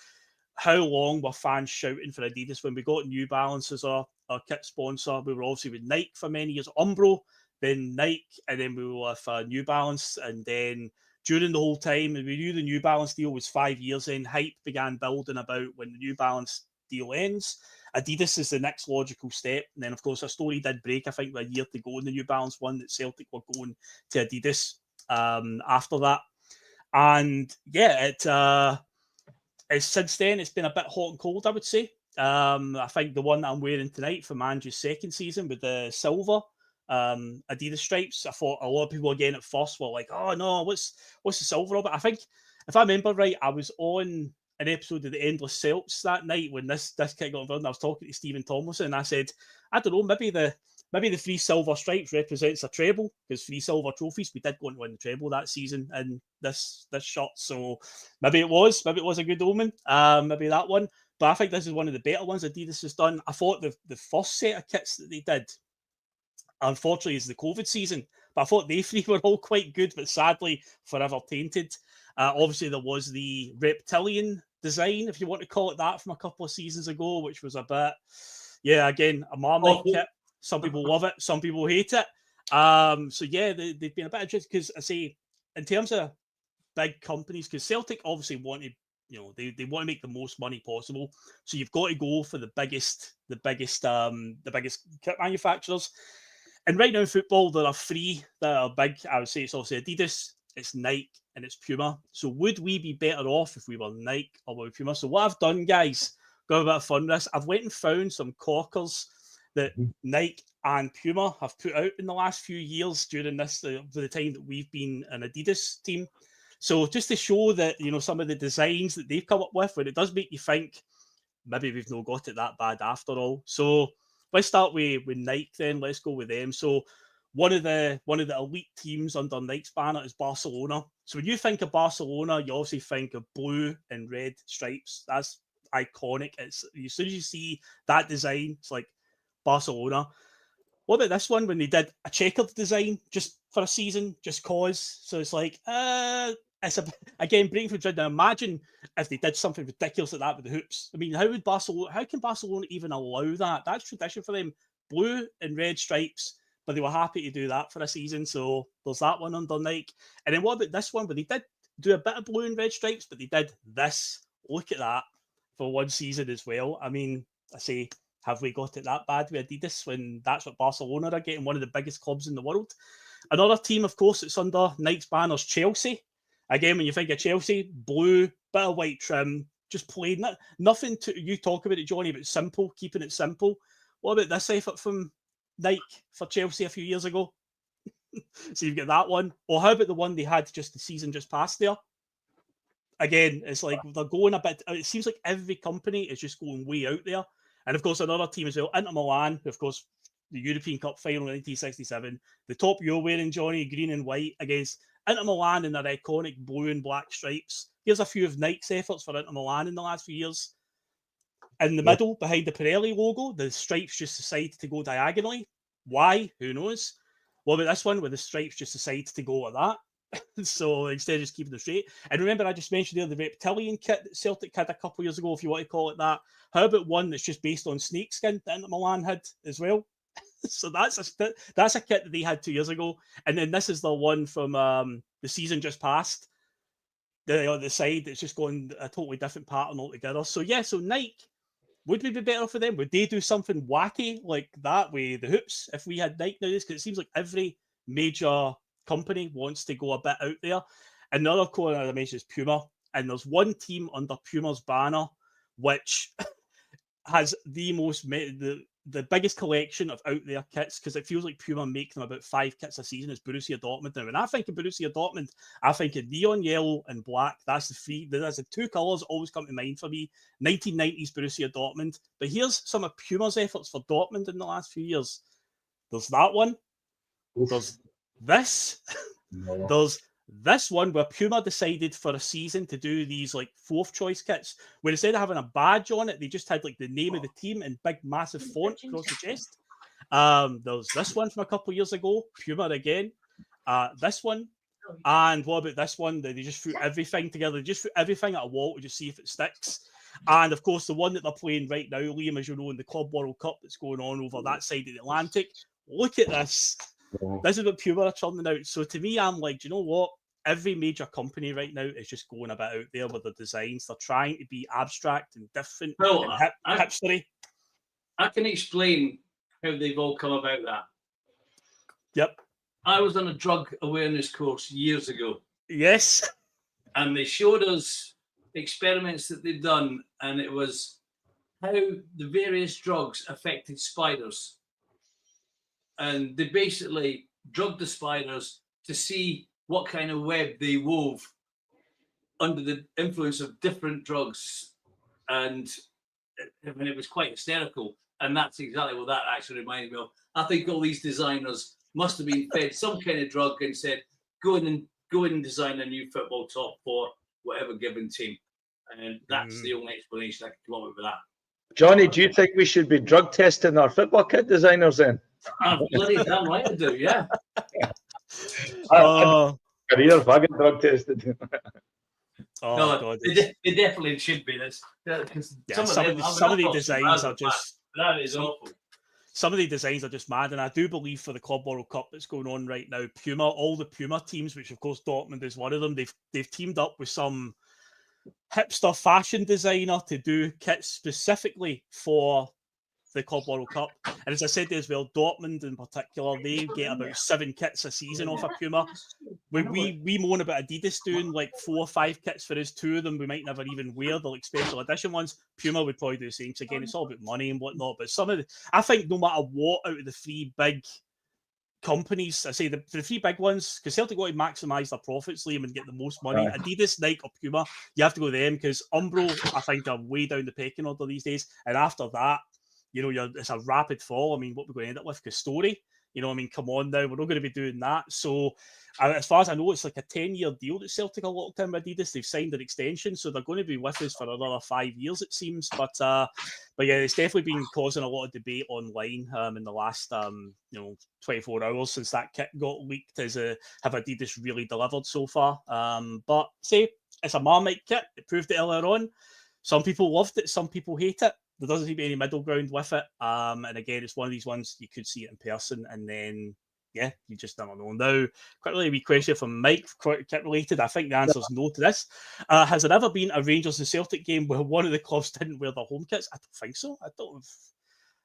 how long were fans shouting for Adidas? When we got New Balance as our kit sponsor, we were obviously with Nike for many years, Umbro, then Nike, and then we were with New Balance. And then during the whole time, we knew the New Balance deal was 5 years in, hype began building about when the New Balance deal ends. Adidas is the next logical step. And then, of course, a story did break, I think, a year to go in the New Balance one, that Celtic were going to Adidas after that. And yeah, it's since then, it's been a bit hot and cold, I would say. I think the one that I'm wearing tonight for Manju's second season with the silver Adidas stripes, I thought a lot of people again at first were like, oh no, what's the silver of it? I think, if I remember right, I was on an episode of the Endless Celts that night when this kit got involved, and I was talking to Stephen Tomlinson, and I said, I don't know, maybe the 3 silver stripes represents a treble, because 3 silver trophies, we did go on to win the treble that season in this shirt, so maybe it was a good omen, maybe that one. But I think this is one of the better ones Adidas has done. I thought the first set of kits that they did, unfortunately, is the COVID season, but I thought they 3 were all quite good, but sadly forever tainted. Obviously, there was the reptilian design, if you want to call it that, from a couple of seasons ago, which was a bit, again, a Marmite kit. Some people love it, some people hate it. So yeah, they've been a bit interesting, because I say, in terms of big companies, because Celtic obviously wanted, they want to make the most money possible, so you've got to go for the biggest kit manufacturers. And right now in football, there are 3 that are big. I would say it's obviously Adidas, it's Nike, and it's Puma. So would we be better off if we were Nike or were we Puma? So what I've done, guys, got a bit of fun with this. I've went and found some corkers that Nike and Puma have put out in the last few years during the time that we've been an Adidas team. So just to show that, some of the designs that they've come up with, when it does make you think, maybe we've not got it that bad after all. So let's start with Nike then. Let's go with them. So one of the elite teams under Nike's banner is Barcelona. So when you think of Barcelona, you obviously think of blue and red stripes. That's iconic. It's, as soon as you see that design, it's like Barcelona. What about this one, when they did a checkered design just for a season, just cause? So it's like, it's again, breaking from tradition. Imagine if they did something ridiculous like that with the hoops. I mean, how can Barcelona even allow that? That's tradition for them. Blue and red stripes, but they were happy to do that for a season. So there's that one under Nike. And then what about this one, where they did do a bit of blue and red stripes, but they did this. Look at that for one season as well. I mean, I say, have we got it that bad with Adidas when that's what Barcelona are getting, one of the biggest clubs in the world? Another team, of course, that's under Nike's banners, Chelsea. Again, when you think of Chelsea, blue, bit of white trim, just plain. Nothing to, you talk about it, Johnny, but simple, keeping it simple. What about this effort from Nike for Chelsea a few years ago? So you've got that one. Or how about the one they had just the season just past there? Again, it's like they're going a bit, it seems like every company is just going way out there. And of course, another team as well, Inter Milan, of course, the European Cup final in 1967. The top you're wearing, Johnny, green and white, against Inter Milan in their iconic blue and black stripes. Here's a few of Nike's efforts for Inter Milan in the last few years. In the middle, behind the Pirelli logo, the stripes just decide to go diagonally. Why? Who knows? What about this one, where the stripes just decide to go like that? So instead of just keeping them straight. And remember, I just mentioned there the reptilian kit that Celtic had a couple of years ago, if you want to call it that. How about one that's just based on snakeskin that Inter Milan had as well? So that's a kit that they had 2 years ago. And then this is the one from the season just past. The side, it's just going a totally different pattern altogether. So yeah, so Nike, would we be better for them? Would they do something wacky like that with the hoops if we had Nike nowadays? Because it seems like every major company wants to go a bit out there. Another corner I mentioned is Puma, and there's one team under Puma's banner which has the biggest collection of out there kits, because it feels like Puma make them about 5 kits a season, is Borussia Dortmund. Now, when I think of Borussia Dortmund, I think of neon yellow and black. That's the 2 colours always come to mind for me. 1990s Borussia Dortmund. But here's some of Puma's efforts for Dortmund in the last few years. There's that one. There's this. No. There's this one where Puma decided for a season to do these like 4th choice kits, where instead of having a badge on it, they just had like the name of the team in big massive font across the chest. There's this one from a couple of years ago, Puma again. This one, and what about this one? They just threw everything together. They just threw everything at a wall to just see if it sticks. And of course, the one that they're playing right now, Liam, as you know, in the Club World Cup that's going on over that side of the Atlantic. Look at this. This is what Puma are churning out. So to me, I'm like, do you know what? every major company right now is just going a bit out there with their designs. They're trying to be abstract and different Well, and hipstery. I can explain how they've all come about that. Yep. I was on a drug awareness course years ago. Yes. And they showed us experiments that they'd done, and it was how the various drugs affected spiders. And they basically drugged the spiders to see what kind of web they wove under the influence of different drugs. And I mean, it was quite hysterical. And that's exactly what that actually reminded me of. I think all these designers must have been fed some kind of drug and said, go in and design a new football top for whatever given team. And that's the only explanation I can come up with that. Johnny, do you think we should be drug testing our football kit designers then? I'm bloody damn right I do, yeah. Career if I get drug tested. No, God. They definitely should be. Some of the designs are just... That is awful. Some of the designs are just mad, and I do believe for the Club World Cup that's going on right now, Puma, all the Puma teams, which of course Dortmund is one of them, they've teamed up with some hipster fashion designer to do kits specifically for the Club World Cup. And as I said as well, Dortmund in particular, they get about 7 kits a season off of Puma. We moan about Adidas doing like 4 or 5 kits for us. 2 of them we might never even wear, the like special edition ones. Puma would probably do the same. So again, it's all about money and whatnot. But I think no matter what, out of the 3 big companies, I say the 3 big ones, because Celtic want to maximise their profits, Liam, and get the most money. Adidas, Nike, or Puma, you have to go to them, because Umbro, I think, are way down the pecking order these days. And after that, you know, it's a rapid fall. I mean, what we're going to end up with, Custody. You know, I mean, come on now, we're not going to be doing that. So, as far as I know, it's like a 10-year deal that Celtic are locked in with Adidas. They've signed an extension, so they're going to be with us for another 5 years, it seems. But yeah, it's definitely been causing a lot of debate online in the last 24 hours since that kit got leaked. Have Adidas really delivered so far? But say it's a Marmite kit. It proved it earlier on. Some people loved it, some people hate it. There doesn't seem to be any middle ground with it. And again, it's one of these ones you could see it in person, and then, yeah, you just never know. Now, quickly, a wee question from Mike, kit related. I think the answer is no to this. Has there ever been a Rangers and Celtic game where one of the clubs didn't wear their home kits? I don't think so.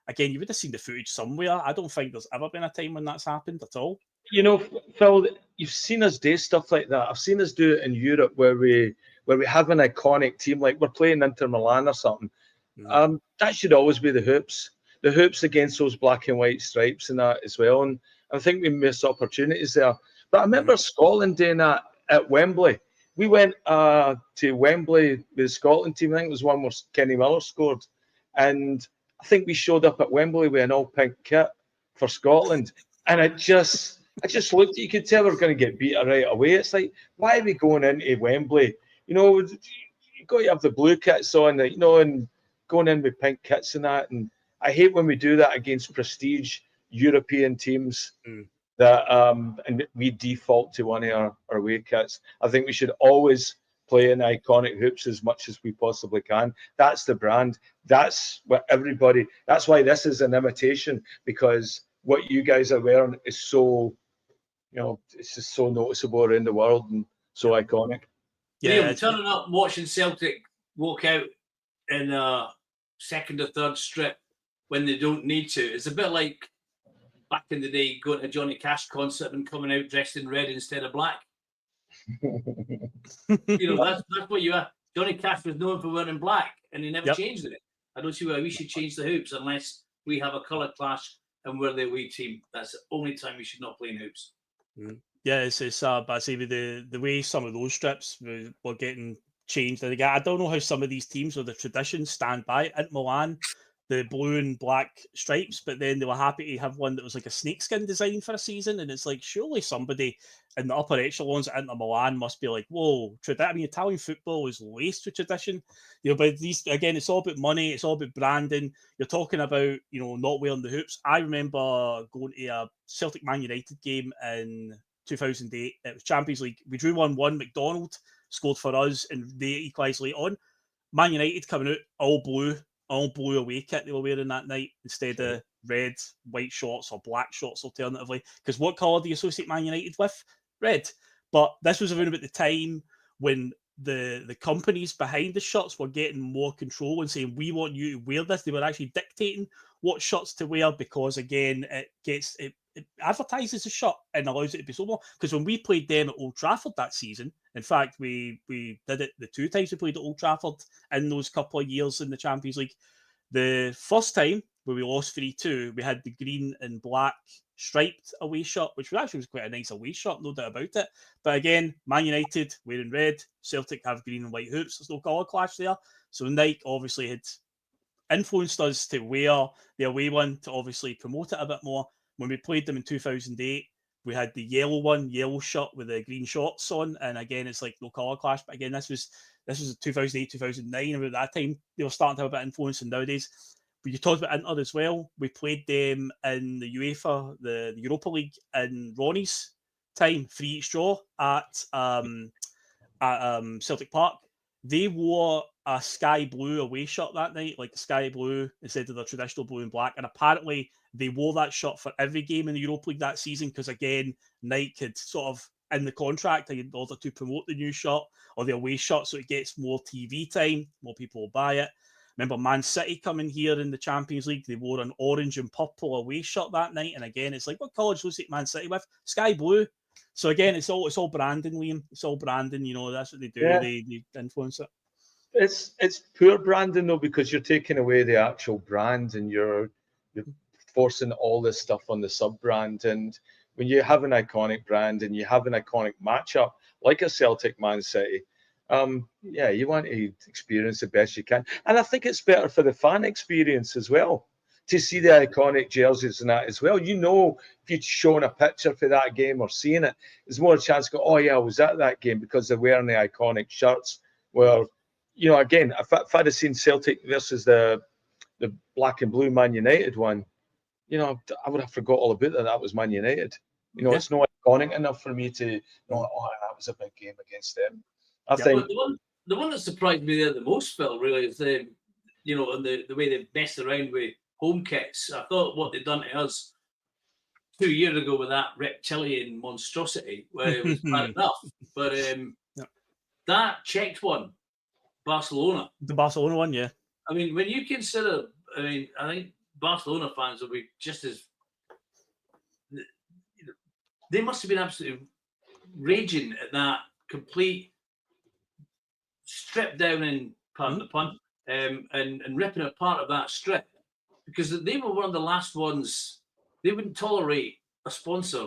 Again, you would have seen the footage somewhere. I don't think there's ever been a time when that's happened at all. You know, Phil, you've seen us do stuff like that. I've seen us do it in Europe where we have an iconic team, like we're playing Inter Milan or something. That should always be the hoops against those black and white stripes and that as well. And I think we miss opportunities there. But I remember Scotland doing that at Wembley. We went to Wembley with the Scotland team. I think it was one where Kenny Miller scored. And I think we showed up at Wembley with an all pink kit for Scotland. And I just looked, you could tell we were going to get beat right away. It's like, why are we going into Wembley? You know, you've got to have the blue kits on, you know, and going in with pink kits and that. And I hate when we do that against prestige European teams that and we default to one of our away kits. I think we should always play in iconic hoops as much as we possibly can. That's the brand. That's what that's why this is an imitation, because what you guys are wearing is so, you know, it's just so noticeable around the world and so iconic. Yeah, turning up, watching Celtic walk out in a second or third strip when they don't need to. It's a bit like back in the day going to a Johnny Cash concert and coming out dressed in red instead of black. You know, that's what you are. Johnny Cash was known for wearing black, and he never changed it. I don't see why we should change the hoops unless we have a colour clash and we're the away team. That's the only time we should not play in hoops. Yeah, it's but I say the way some of those strips were getting changed. And again, I don't know how some of these teams with the traditions stand by. At Milan, the blue and black stripes, but then they were happy to have one that was like a snakeskin design for a season. And it's like, surely somebody in the upper echelons at Inter Milan must be like, whoa, I mean, Italian football is laced with tradition. You know, but these, again, it's all about money, it's all about branding. You're talking about, you know, not wearing the hoops. I remember going to a Celtic Man United game in 2008. It was Champions League. We drew 1-1. McDonald scored for us and they equalised late on. Man United coming out all blue away kit they were wearing that night instead of red, white shorts or black shorts alternatively. Because what colour do you associate Man United with? Red. But this was around about the time when the companies behind the shirts were getting more control and saying, we want you to wear this. They were actually dictating what shirts to wear because, again, it advertises the shirt and allows it to be sold more. Because when we played them at Old Trafford that season, in fact, we did it the 2 times we played at Old Trafford in those couple of years in the Champions League. The first time where we lost 3-2, we had the green and black striped away shirt, which was quite a nice away shirt, no doubt about it. But again, Man United wearing red, Celtic have green and white hoops. There's no colour clash there. So Nike obviously had influenced us to wear the away one to obviously promote it a bit more. When we played them in 2008, we had the yellow shirt with the green shorts on, and again, it's like no colour clash. But again, this was 2008, 2009, and at that time they were starting to have a bit of influence. And nowadays, but you talked about Inter as well. We played them in the UEFA, the Europa League, in Ronnie's time, free each draw at Celtic Park. They wore a sky blue away shirt that night, like sky blue instead of the traditional blue and black. And apparently they wore that shirt for every game in the Europa League that season because, again, Nike had sort of in the contract in order to promote the new shirt or the away shirt so it gets more TV time, more people will buy it. Remember Man City coming here in the Champions League, they wore an orange and purple away shirt that night. And again, it's like, what colours was it Man City with? Sky blue. So again, it's all branding, Liam. It's all branding, that's what they do. Yeah. They influence it. It's poor branding though, because you're taking away the actual brand and you're forcing all this stuff on the sub brand. And when you have an iconic brand and you have an iconic matchup like a Celtic Man City, you want to experience the best you can. And I think it's better for the fan experience as well to see the iconic jerseys and that as well. If you'd shown a picture for that game or seeing it, there's more chance to go, oh yeah, I was at that game because they're wearing the iconic shirts. Well, again, if I'd have seen Celtic versus the black and blue Man United one, I would have forgot all about that. That was Man United. It's not iconic enough for me to know, that was a big game against them. I think the one that surprised me there the most, Phil, really is and the way they messed around with home kits. I thought what they'd done to us 2 years ago with that reptilian monstrosity, where it was bad enough. But that checked one, Barcelona. The Barcelona one, yeah. I mean, when you consider, I think Barcelona fans will be just as... They must have been absolutely raging at that complete strip down in, pardon the pun, and ripping apart of that strip, because they were one of the last ones. They wouldn't tolerate a sponsor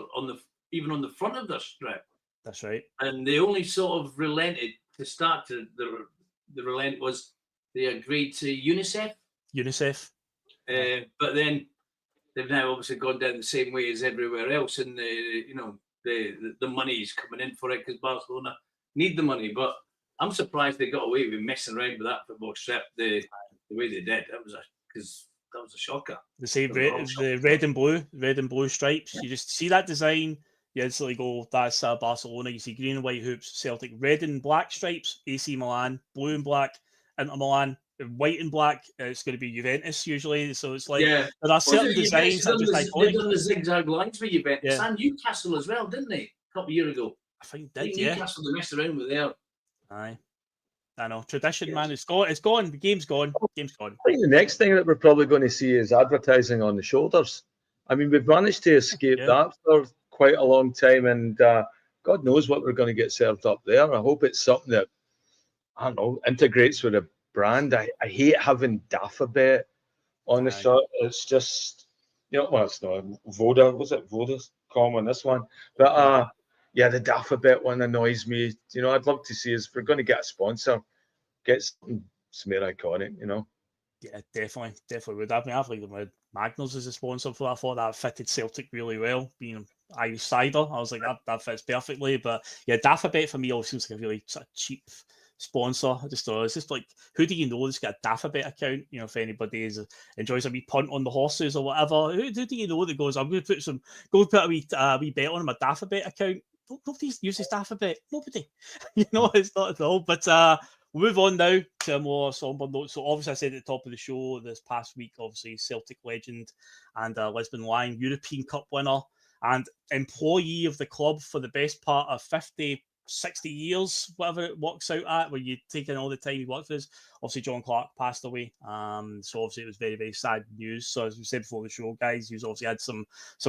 even on the front of their strip. That's right. And they only sort of relented to start to the relent was they agreed to UNICEF. But then they've now obviously gone down the same way as everywhere else, and the money's coming in for it because Barcelona need the money. But I'm surprised they got away with messing around with that football strip the way they did. That was a shocker. The same the red and blue stripes. You just see that design, you instantly go, that's Barcelona. You see green and white hoops, Celtic, red and black stripes, AC Milan, blue and black, Inter Milan, white and black, it's going to be Juventus usually. So it's like there are certain designs that are just iconic. They've done the zigzag lines with Juventus and Newcastle as well, didn't they? A couple of years ago. I think they did, Newcastle, they messed around with there. Aye. I know. Tradition, man. It's gone. It's gone. The game's gone. I think the next thing that we're probably going to see is advertising on the shoulders. I mean, we've managed to escape that for quite a long time, and God knows what we're going to get served up there. I hope it's something that, I don't know, integrates with a brand. I hate having Daffabet on the shirt. It's just, it's not Voda. Was it Vodacom on this one? But the Daffabet one annoys me. I'd love to see us, if we're going to get a sponsor, get something more iconic, Yeah, definitely would. I mean, I've liked them with Magners as a sponsor for that. I thought that fitted Celtic really well, being Irish cider. I was like, that fits perfectly. But yeah, Daffabet for me always seems like a really sort of cheap sponsor. I just thought it's just like, who do you know that's got a Daffabet account? If anybody enjoys a wee punt on the horses or whatever, who do you know that goes, I'm going to put a wee bet on my Daffabet account? Nobody uses Daffabet. Nobody. It's not at all. But we'll move on now to a more somber note. So obviously I said at the top of the show this past week, obviously Celtic legend and Lisbon Lion European Cup winner, and employee of the club for the best part of 50, 60 years, whatever it works out at, where you take in all the time he worked for us. Obviously, John Clark passed away. So obviously it was very, very sad news. So as we said before the show, guys, he's obviously had some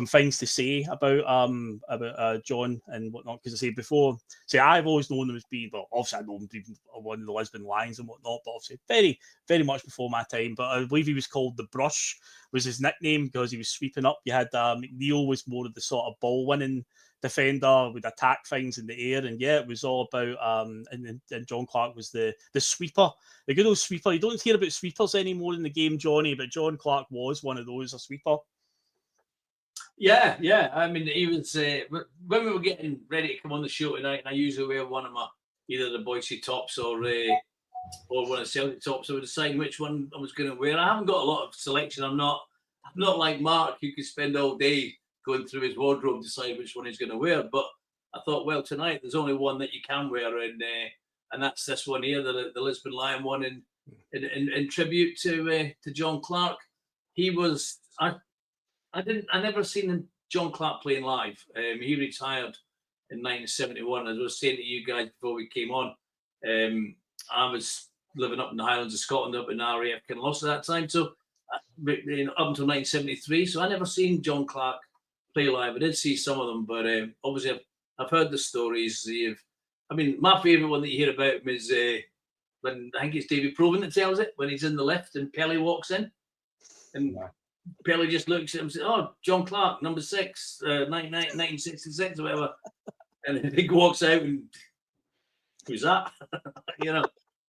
things to say about John and whatnot. Because I say before, I've always known him as being, well, obviously I know him being one of the Lisbon Lions and whatnot, but obviously very, very much before my time. But I believe he was called the Brush, was his nickname, because he was sweeping up. You had McNeil was more of the sort of ball winning defender, would attack things in the air, and yeah, it was all about and John Clark was the sweeper, the good old sweeper. You don't hear about sweepers anymore in the game, Johnny, but John Clark was one of those, a sweeper. Yeah. I mean, he was when we were getting ready to come on the show tonight, and I usually wear one of my either the Bhoys tops or one of the Celtic tops. So I was deciding which one I was going to wear. I haven't got a lot of selection. I'm not like Mark, who could spend all day going through his wardrobe, decide which one he's going to wear. But I thought, well, tonight there's only one that you can wear, and that's this one here, the Lisbon Lion one, in tribute to John Clark. He was I never seen John Clark playing live. He retired in 1971. As I was saying to you guys before we came on, I was living up in the Highlands of Scotland, up in RAF Kinloss at that time. So up until 1973, so I never seen John Clark play live. I did see some of them, but obviously I've heard the stories. I mean, my favourite one that you hear about him is when I think it's David Provan that tells it, when he's in the lift and Pelly walks in, and Pelly just looks at him and says, "Oh, John Clark, number 6, 1966 or whatever," and he walks out and who's that?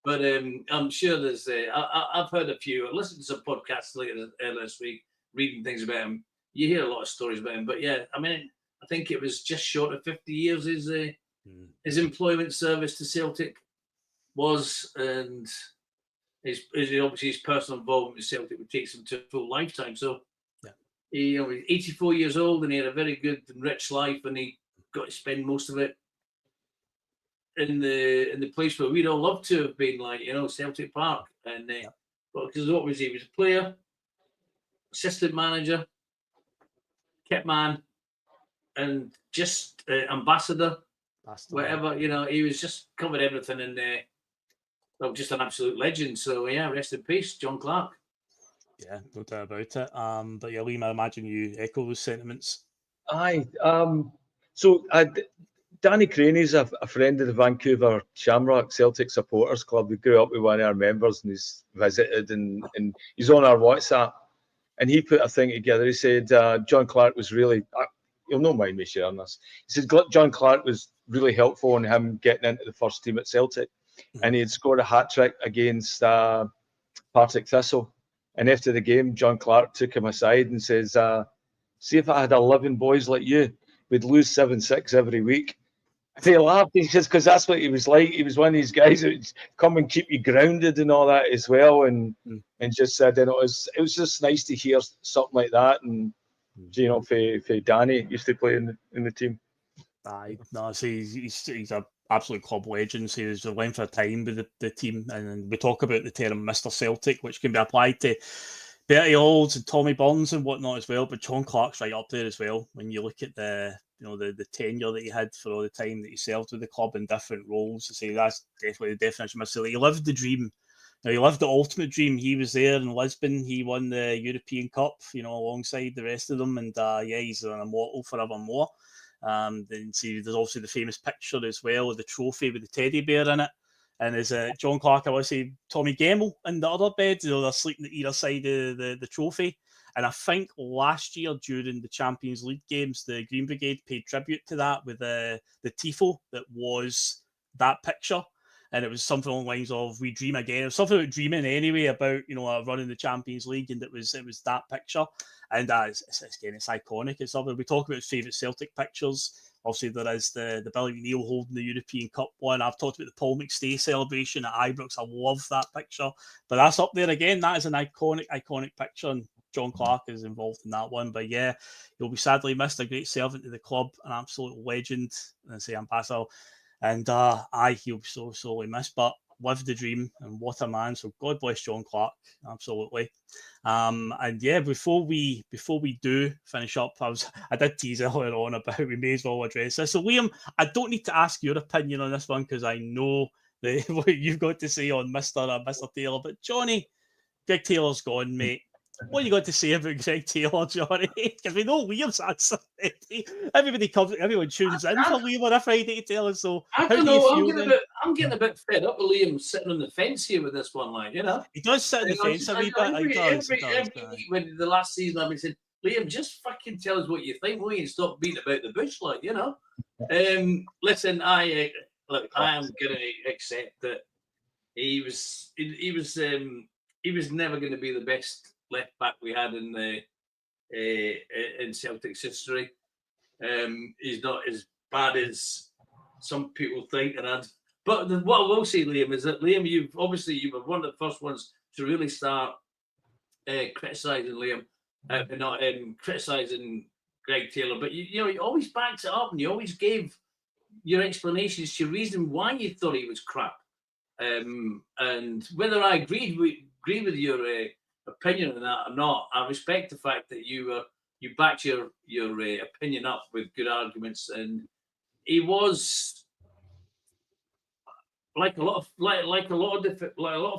But I'm sure there's. I've heard a few. I listened to some podcasts earlier this week, reading things about him. You hear a lot of stories about him, but yeah, I mean, I think it was just short of 50 years his employment service to Celtic was, and obviously his personal involvement with Celtic would take him to a full lifetime. So he's 84 years old, and he had a very good and rich life, and he got to spend most of it in the place where we'd all love to have been, like Celtic Park, and because what was he? He was a player, assistant manager, kit man, and just ambassador, whatever. He was just covered everything in there. Well, just an absolute legend. So yeah, rest in peace, John Clark. Yeah, no doubt about it. But yeah, Liam, I imagine you echo those sentiments. Aye. Danny Craney's a friend of the Vancouver Shamrock Celtic Supporters Club. We grew up with one of our members, and he's visited, and he's on our WhatsApp. And he put a thing together. He said John Clark was really, you'll not mind me sharing this. He said John Clark was really helpful in him getting into the first team at Celtic. And he had scored a hat-trick against Partick Thistle. And after the game, John Clark took him aside and says, see if I had 11 boys like you, we'd lose 7-6 every week. And he laughed. He says, because that's what he was like. He was one of these guys that would come and keep you grounded and all that as well. And just said, it was just nice to hear something like that. And, for Danny, used to play in the team. Aye, no, he's an absolute club legend. So there's a length of time with the team, and we talk about the term Mr. Celtic, which can be applied to Bertie Olds and Tommy Burns and whatnot as well. But John Clark's right up there as well when you look at the tenure that he had for all the time that he served with the club in different roles. I say that's definitely the definition of Mr. Celtic. He lived the dream. He lived the ultimate dream. He was there in Lisbon. He won the European Cup, alongside the rest of them. And he's an immortal forevermore. Then there's also the famous picture as well of the trophy with the teddy bear in it. And there's John Clark, I want to say Tommy Gemmell in the other bed. They're sleeping at either side of the trophy. And I think last year during the Champions League games, the Green Brigade paid tribute to that with the tifo that was that picture. And it was something along the lines of "We dream again." It was something about dreaming anyway, about running the Champions League, and it was that picture. And it's iconic. It's something we talk about his favourite Celtic pictures. Obviously, there is the Billy McNeil holding the European Cup one. I've talked about the Paul McStay celebration at Ibrox. I love that picture. But that's up there again. That is an iconic picture, and John Clark is involved in that one. But yeah, he'll be sadly missed. A great servant to the club, an absolute legend, and ambassador. And he'll be so sorely missed. But lived the dream, and what a man. So God bless John Clark, absolutely. And yeah, before we do finish up, I did tease earlier on about we may as well address this. So Liam, I don't need to ask your opinion on this one because I know what you've got to say on Mr. Taylor. But Johnny, Greg Taylor's gone, mate. What you got to say about Greg Taylor, Johnny? Because we know Liam's answer. Everyone tunes in for Liam on a Friday to tell us. So I don't know. I'm getting a bit fed up with Liam sitting on the fence here with this one, like, you know. He does sit on the fence a wee bit. Every week when the last season I've been saying, Liam, just fucking tell us what you think, will you? Stop beating about the bush, like, you know. Listen, I am gonna accept that he was never going to be the best left back we had in Celtic's history. He's not as bad as some people think, but what I will say, Liam, is that Liam, you were one of the first ones to really start criticising Liam, not criticising Greg Taylor, but you always backed it up and you always gave your explanations, your reason why you thought he was crap. And whether I agree with your opinion on that or not, I respect the fact that you backed your opinion up with good arguments. And he was like a lot of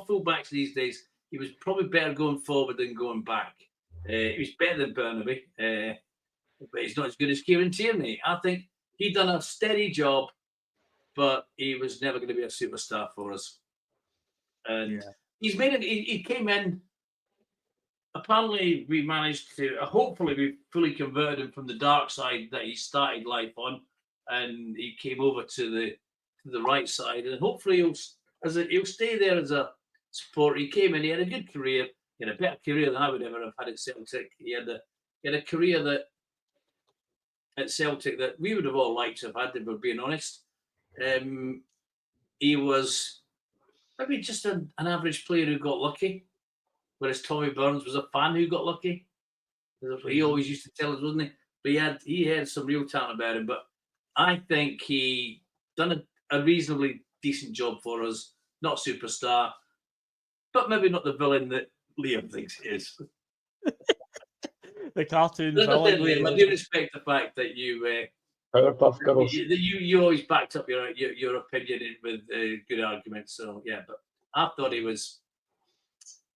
fullbacks these days. He was probably better going forward than going back. He was better than Burnaby, but he's not as good as Kieran Tierney. I think he'd done a steady job, but he was never going to be a superstar for us. And he's made it. He came in. Apparently, we managed to. Hopefully, we fully converted him from the dark side that he started life on, and he came over to the right side. And hopefully, he'll stay there as a supporter. He came in. He had a good career. He had a better career than I would ever have had at Celtic. He had a career that at Celtic that we would have all liked to have had, if we're being honest. He was maybe just an average player who got lucky, whereas Tommy Burns was a fan who got lucky. That's what he always used to tell us, wasn't he? But he had some real talent about him. But I think he done a reasonably decent job for us. Not superstar, but maybe not the villain that Liam thinks he is. The cartoon villain. Liam, I do respect the fact that you Powerpuff Girls. You always backed up your opinion with good arguments. So yeah, but I thought he was.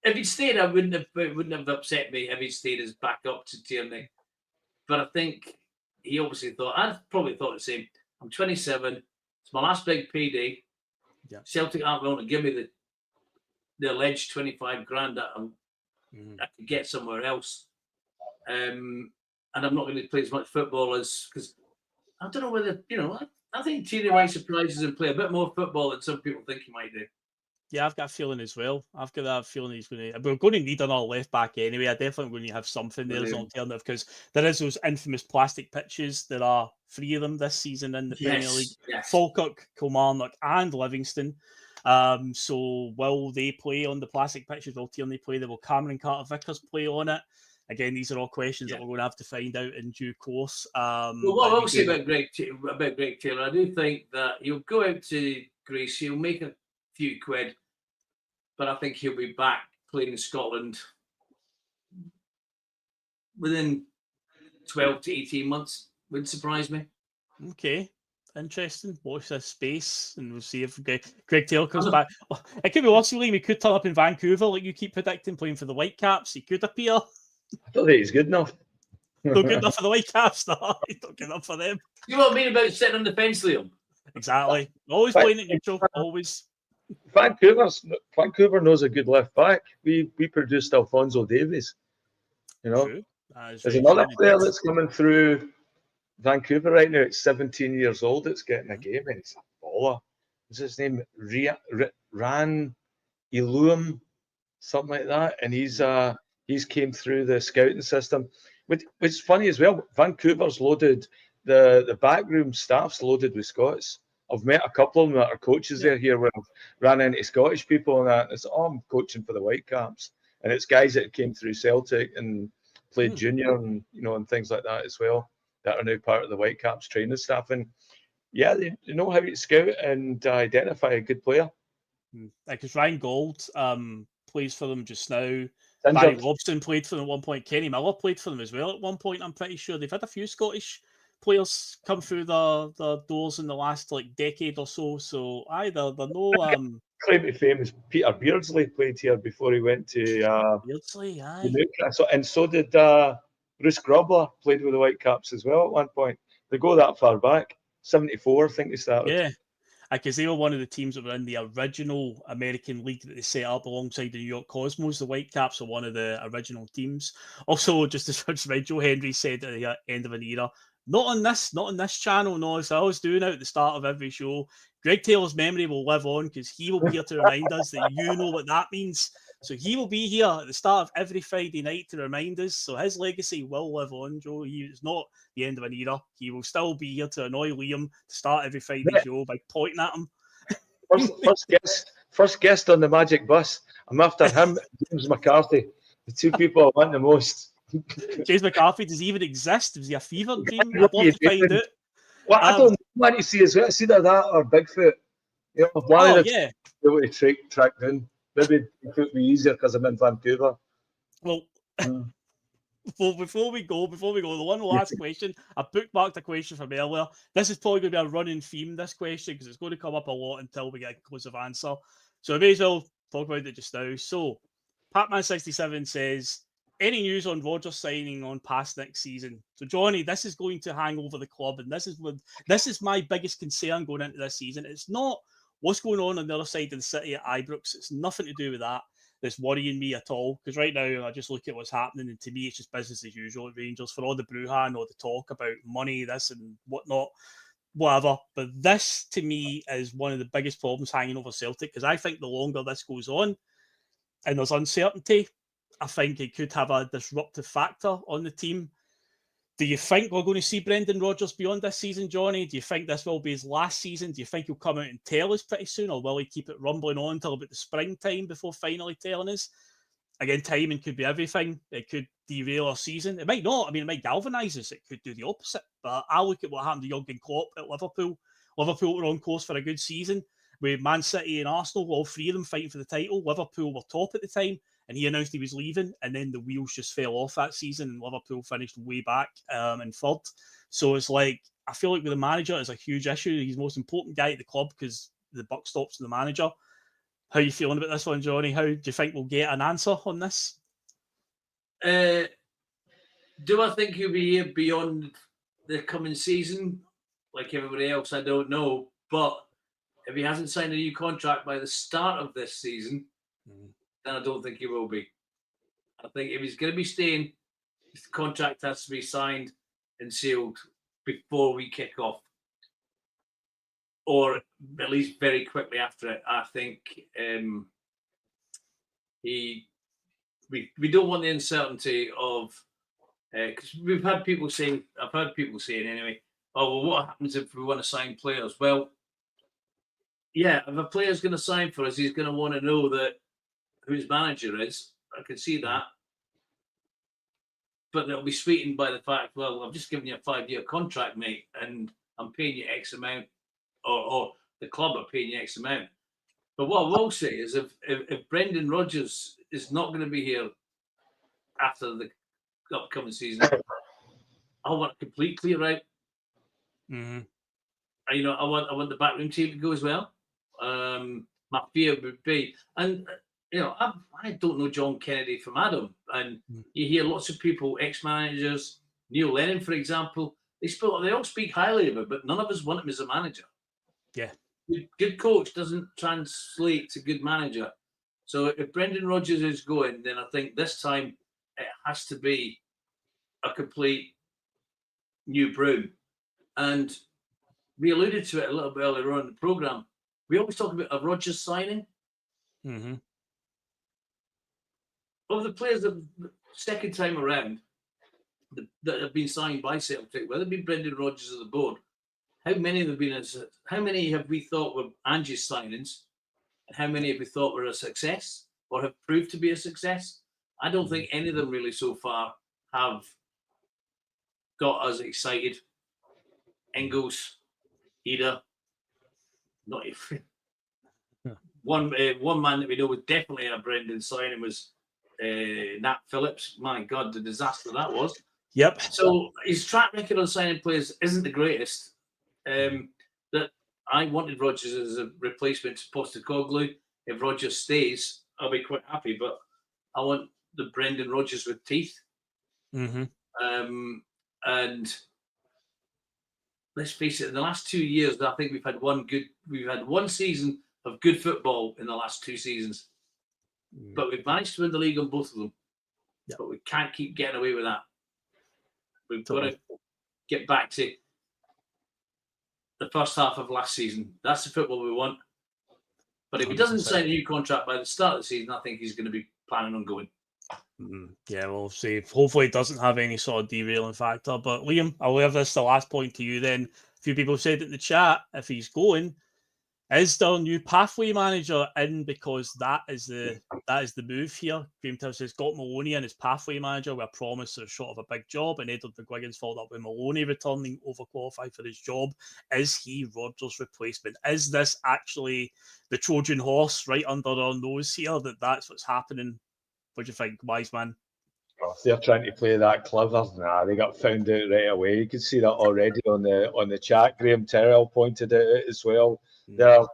If he'd stayed, it wouldn't have upset me if he'd stayed as backup to Tierney. But I think he obviously thought. I probably thought the same. I'm 27. It's my last big payday. Yeah. Celtic aren't willing to give me the alleged 25 grand that I could get somewhere else. And I'm not going to play as much football because I don't know whether, I think Tierney might surprise us and play a bit more football than some people think he might do. Yeah, I've got a feeling as well. I've got that feeling he's going to. We're going to need another left back anyway. I definitely going to have something there as an alternative because there is those infamous plastic pitches. There are 3 of them this season in the Premier League: Falkirk, Kilmarnock, and Livingston. So will they play on the plastic pitches? Will Tierney play? Will Cameron Carter-Vickers play on it? Again, these are all questions that we're going to have to find out in due course. Well, what I will say about Greg Taylor, I do think that he'll go out to Greece, he'll make a few quid, but I think he'll be back playing in Scotland within 12 to 18 months. Wouldn't surprise me. Okay. Interesting. Watch this space and we'll see if Greg Taylor comes back. It could be worse, Liam. He could turn up in Vancouver like you keep predicting, playing for the Whitecaps. He could appear. I don't think he's good enough. Not good enough for the Whitecaps, no. He's not good enough for them. You know what I mean about sitting on the fence, Liam? Exactly. Always playing at neutral. Always. Vancouver knows a good left back. We produced Alphonso Davies. True. There's another player that's coming through Vancouver right now. It's 17 years old. It's getting a game and it's a baller. What's his name? Ran Iluum, something like that. And he's came through the scouting system. Which is funny as well. Vancouver's loaded, the backroom staff's loaded with Scots. I've met a couple of them that are coaches there here where I've ran into Scottish people and that. It's I'm coaching for the Whitecaps. And it's guys that came through Celtic and played junior and and things like that as well that are now part of the Whitecaps training staff. And yeah, they know how to scout and identify a good player. Because Ryan Gold plays for them just now. Barry Robson played for them at one point. Kenny Miller played for them as well at one point. I'm pretty sure they've had a few Scottish players come through the doors in the last decade or so. So they're no. Claim to fame is Peter Beardsley played here before he went to Beardsley, and so did Bruce Grobler, played with the Whitecaps as well at one point. They go that far back. 74, I think they started. Yeah. Because they were one of the teams that were in the original American League that they set up alongside the New York Cosmos. The Whitecaps are one of the original teams. Also, just as Joe Henry said at the end of an era, not on this channel, no, as I always do now at the start of every show. Greg Taylor's memory will live on because he will be here to remind us that you know what that means. So he will be here at the start of every Friday night to remind us. So his legacy will live on, Joe. He is not the end of an era. He will still be here to annoy Liam to start every Friday show by pointing at him. First guest on the Magic Bus. I'm after him, James McCarthy. The two people I want the most. James McCarthy, does he even exist? Was he a fever dream? I'd love to find out. Well, I don't want to see as well. It's either that or Bigfoot. You know, one of the able to track down. Maybe it would be easier because I'm in Vancouver. Well, before we go, the one last question. I bookmarked a question from earlier. This is probably going to be a running theme, this question, because it's going to come up a lot until we get a conclusive answer. So I may as well talk about it just now. So, Patman67 says, any news on Rodgers signing on past next season? So, Johnny, this is going to hang over the club, and this is my biggest concern going into this season. It's not what's going on the other side of the city at Ibrox. It's nothing to do with that that's worrying me at all. Because right now, I just look at what's happening, and to me, it's just business as usual at Rangers for all the brouhaha and all the talk about money, this and whatnot, whatever. But this, to me, is one of the biggest problems hanging over Celtic, because I think the longer this goes on and there's uncertainty, I think it could have a disruptive factor on the team. Do you think we're going to see Brendan Rodgers beyond this season, Johnny? Do you think this will be his last season? Do you think he'll come out and tell us pretty soon, or will he keep it rumbling on until about the springtime before finally telling us? Again, timing could be everything. It could derail our season. It might not. I mean, it might galvanise us. It could do the opposite. But I look at what happened to Jurgen Klopp at Liverpool. Liverpool were on course for a good season with Man City and Arsenal, all three of them fighting for the title. Liverpool were top at the time, and he announced he was leaving, and then the wheels just fell off that season, and Liverpool finished way back in third. So it's like, I feel like with the manager, it's a huge issue. He's the most important guy at the club because the buck stops with the manager. How are you feeling about this one, Johnny? How do you think we'll get an answer on this? Do I think he'll be here beyond the coming season? Like everybody else, I don't know. But if he hasn't signed a new contract by the start of this season, then I don't think he will be. I think if he's going to be staying, the contract has to be signed and sealed before we kick off, or at least very quickly after it. I think we don't want the uncertainty of, because we've had people saying, I've heard people saying anyway, oh, well, what happens if we want to sign players? Well, yeah, if a player's going to sign for us, he's going to want to know that who his manager is. I can see that. But they'll be sweetened by the fact, well, I've just given you a 5-year contract, mate, and I'm paying you X amount, or the club are paying you X amount. But what I will say is if Brendan Rodgers is not going to be here after the upcoming season, I want a complete clear out. Mm-hmm. You know, I want the backroom team to go as well. My fear would be, and you know, I don't know John Kennedy from Adam, and you hear lots of people, ex-managers, Neil Lennon, for example, they all speak highly of him, but none of us want him as a manager. Yeah, good coach doesn't translate to good manager. So if Brendan Rodgers is going, then I think this time it has to be a complete new broom. And we alluded to it a little bit earlier on in the programme. We always talk about a Rodgers signing. Mm-hmm. Of the players that second time around that have been signed by Celtic, whether it be Brendan Rodgers or the board, how many have we thought were Angie's signings, and how many have we thought were a success or have proved to be a success? I don't think any of them really so far have got us excited. Engels, Ida, not One man that we know was definitely a Brendan signing was Nat Phillips. My God, the disaster that was. Yep. So his track record on signing players isn't the greatest. That I wanted Rodgers as a replacement to Postecoglou. If Rodgers stays, I'll be quite happy. But I want the Brendan Rodgers with teeth. Mm-hmm. And let's face it, in the last 2 years, I think we've had one season of good football in the last 2 seasons. But we've managed to win the league on both of them. Yep. But we can't keep getting away with that. We've got Totally. to get back to the first half of last season. That's the football we want. But if he doesn't 100%. sign a new contract by the start of the season, I think he's going to be planning on going. Yeah, we'll see. Hopefully it doesn't have any sort of derailing factor. But Liam, I'll leave this the last point to you then. A few people said in the chat, if he's going, is there a new pathway manager in? Because that is the move here. Graham Till says, got Maloney in as pathway manager with a promise of short of a big job, and Edward McGuigan's followed up with Maloney returning overqualified for his job. Is he Rodgers' replacement? Is this actually the Trojan horse right under our nose here, that's what's happening? What do you think, wise man? Oh, if they're trying to play that clever, they got found out right away. You can see that already on the chat. Graham Terrell pointed it out as well. They're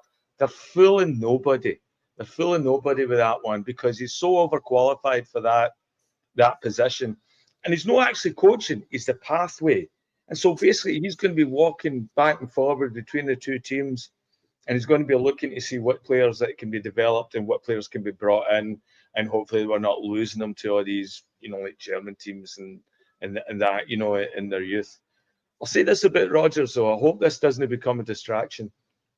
fooling nobody. They're fooling nobody with that one because he's so overqualified for that position, and he's not actually coaching. He's the pathway, and so basically he's going to be walking back and forward between the two teams, and he's going to be looking to see what players that can be developed and what players can be brought in, and hopefully we're not losing them to all these, like German teams and that, in their youth. I'll say this about Rodgers, though. I hope this doesn't become a distraction.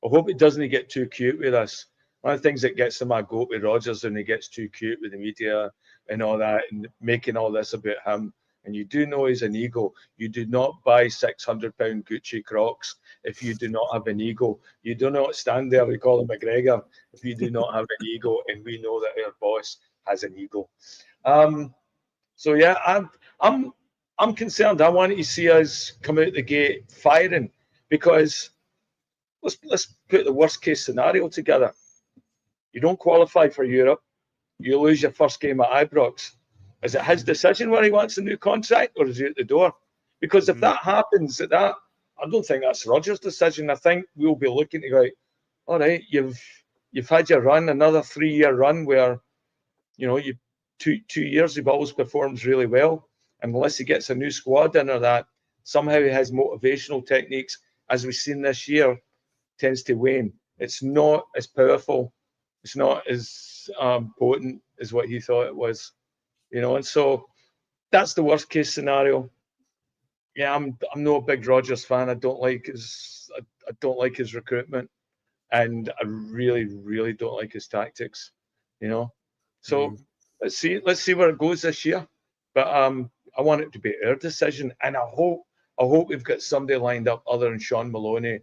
I hope it doesn't get too cute with us. One of the things that gets him my goat with Rodgers when he gets too cute with the media and all that and making all this about him. And you do know he's an ego. You do not buy £600 Gucci Crocs if you do not have an ego. You do not stand there with Colin McGregor if you do not have an ego. And we know that our boss has an ego. So yeah, I'm concerned. I want to see us come out the gate firing because let's put the worst case scenario together. You don't qualify for Europe. You lose your first game at Ibrox. Is it his decision where he wants a new contract, or is he at the door? Because if that happens, I don't think that's Rodgers' decision. I think we'll be looking to go, all right, you've had your run, another 3-year run where, you 2 years you've always performed really well. And unless he gets a new squad in or that, somehow his motivational techniques, as we've seen this year, tends to wane. It's not as powerful. It's not as potent as what he thought it was. And so that's the worst case scenario. Yeah, I'm not a big Rodgers fan. I don't like his recruitment, and I really, really don't like his tactics. So let's see where it goes this year. But I want it to be our decision, and I hope we've got somebody lined up other than Sean Maloney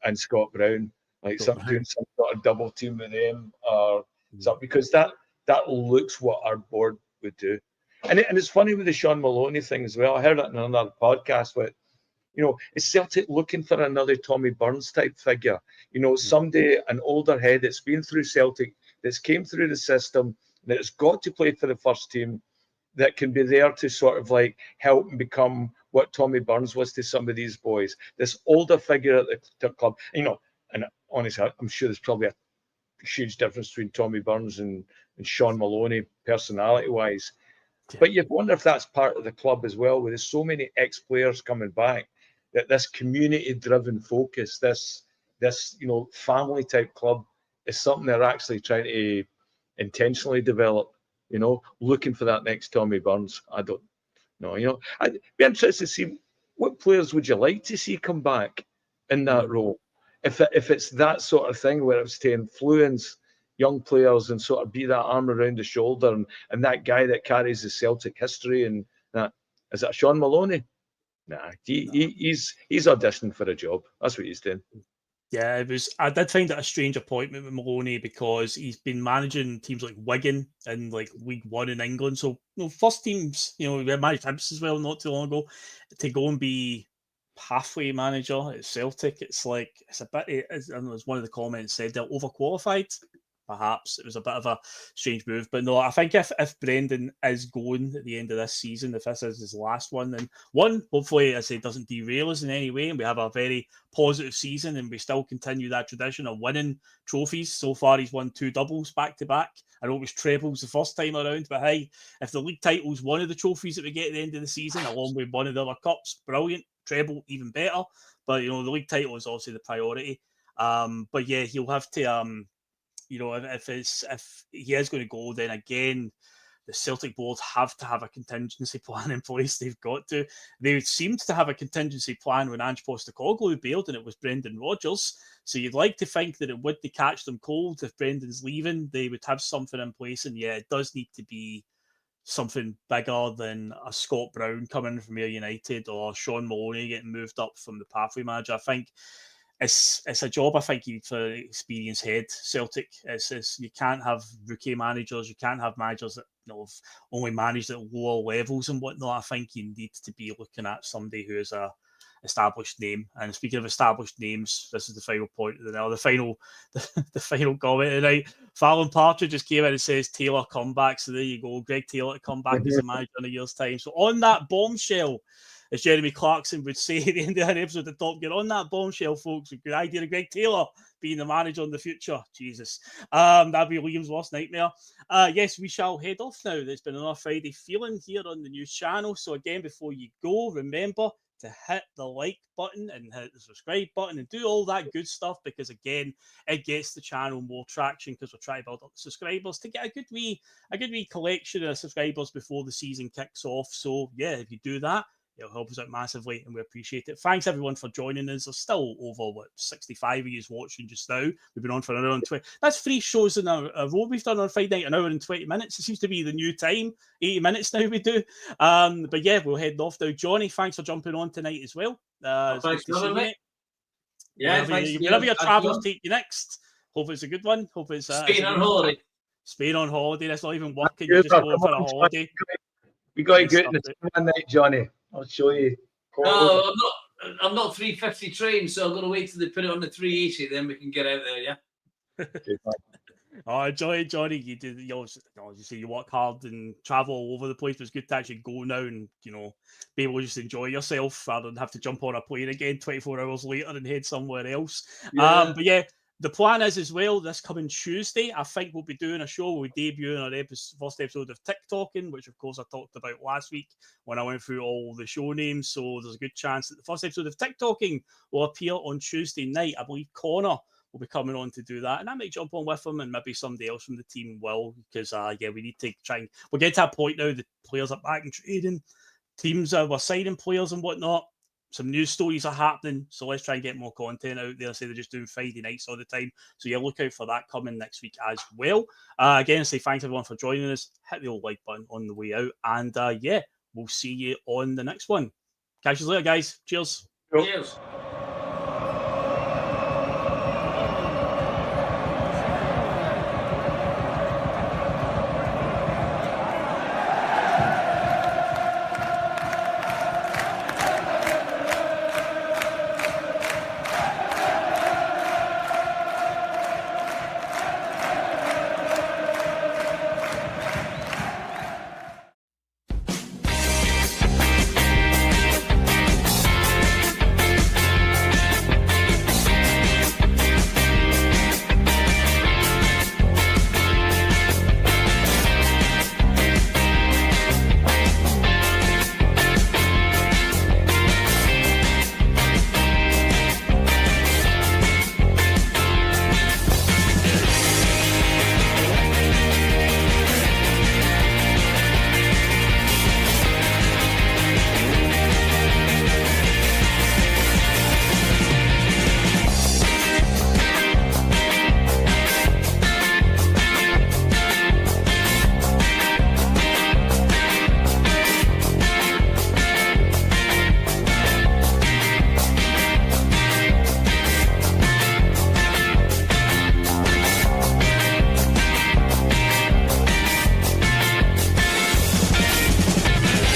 and Scott Brown, like doing some sort of double team with them or something, because that looks what our board would do. And it's funny with the Sean Maloney thing as well. I heard it in another podcast with, is Celtic looking for another Tommy Burns type figure? Somebody, an older head that's been through Celtic, that's came through the system, that's got to play for the first team, that can be there to sort of like help and become what Tommy Burns was to some of these boys. This older figure at the club, and honestly, I'm sure there's probably a huge difference between Tommy Burns and Sean Maloney personality-wise. But you wonder if that's part of the club as well, with so many ex-players coming back, that this community-driven focus, this family-type club is something they're actually trying to intentionally develop, looking for that next Tommy Burns. I don't know. I'd be interested to see what players would you like to see come back in that role. If it's that sort of thing where it's to influence young players and sort of be that arm around the shoulder and that guy that carries the Celtic history and that. Is that Sean Maloney? Nah, he's auditioning for a job. That's what he's doing. Yeah, I did find it a strange appointment with Maloney because he's been managing teams like Wigan in like League One in England. So, first teams, we had managed Hibs as well not too long ago. To go and be halfway manager at Celtic, it's a bit, as one of the comments said, they're overqualified. perhaps. It was a bit of a strange move. But no, I think if Brendan is going at the end of this season, if this is his last one, then hopefully, as I say, doesn't derail us in any way, and we have a very positive season, and we still continue that tradition of winning trophies. So far, he's won 2 doubles back-to-back. I know it was trebles the first time around, but hey, if the league title's one of the trophies that we get at the end of the season, along with one of the other cups, brilliant. Treble, even better. But, the league title is obviously the priority. But yeah, he'll have to, if he is going to go, then again, the Celtic board have to have a contingency plan in place. They've got to. They seemed to have a contingency plan when Ange Postecoglou bailed, and it was Brendan Rodgers. So you'd like to think that it would catch them cold if Brendan's leaving. They would have something in place, and yeah, it does need to be something bigger than a Scott Brown coming from Ayr United or Sean Maloney getting moved up from the pathway manager. I think it's a job, I think, for experienced head. Celtic, you can't have rookie managers, you can't have managers that have only managed at lower levels and whatnot. I think you need to be looking at somebody who is a established name. And speaking of established names, this is the final point of the final comment tonight. Fallon Partridge just came in and says Taylor comeback. So there you go, Greg Taylor to come back as a manager in a year's time. So on that bombshell, as Jeremy Clarkson would say at the end of an episode of Top Gear, on that bombshell, folks, a good idea of Greg Taylor being the manager in the future. Jesus. That'd be Liam's worst nightmare. Yes, we shall head off now. There's been another Friday feeling here on the news channel. So again, before you go, remember to hit the like button and hit the subscribe button and do all that good stuff, because again, it gets the channel more traction because we're trying to build up the subscribers to get a good wee collection of subscribers before the season kicks off. So yeah, if you do that, it'll help us out massively, and we appreciate it. Thanks everyone for joining us. There's still over 65 of you watching just now. We've been on for an hour and 20. That's 3 shows in a row we've done on Friday night, an hour and 20 minutes. It seems to be the new time. 80 minutes now we do. But yeah, we'll head off now. Johnny, thanks for jumping on tonight as well. Thanks for having me. Yeah, wherever your travels take you next. Hope it's a good one. Hope it's Spain on holiday. Spain on holiday. That's not even working. You're just going for a holiday. We got to go out in the one night, Johnny. I'll show you. No, I'm not 350 trained, so I'm going to wait till they put it on the 380, then we can get out there, yeah? Johnny, you did. You say you work hard and travel all over the place, but it's good to actually go now and be able to just enjoy yourself rather than have to jump on a plane again 24 hours later and head somewhere else. Yeah. But yeah, the plan is as well, this coming Tuesday, I think we'll be doing a show. We'll be debuting our first episode of TikToking, which of course I talked about last week when I went through all the show names. So there's a good chance that the first episode of TikToking will appear on Tuesday night. I believe Connor will be coming on to do that, and I might jump on with him, and maybe somebody else from the team will, because we need to try and we'll get to a point now the players are back in trading, teams were signing players and whatnot. Some news stories are happening, so let's try and get more content out there. Say they're just doing Friday nights all the time, so yeah, look out for that coming next week as well. Again, say thanks everyone for joining us. Hit the old like button on the way out, and we'll see you on the next one. Catch you later, guys. Cheers. Cheers.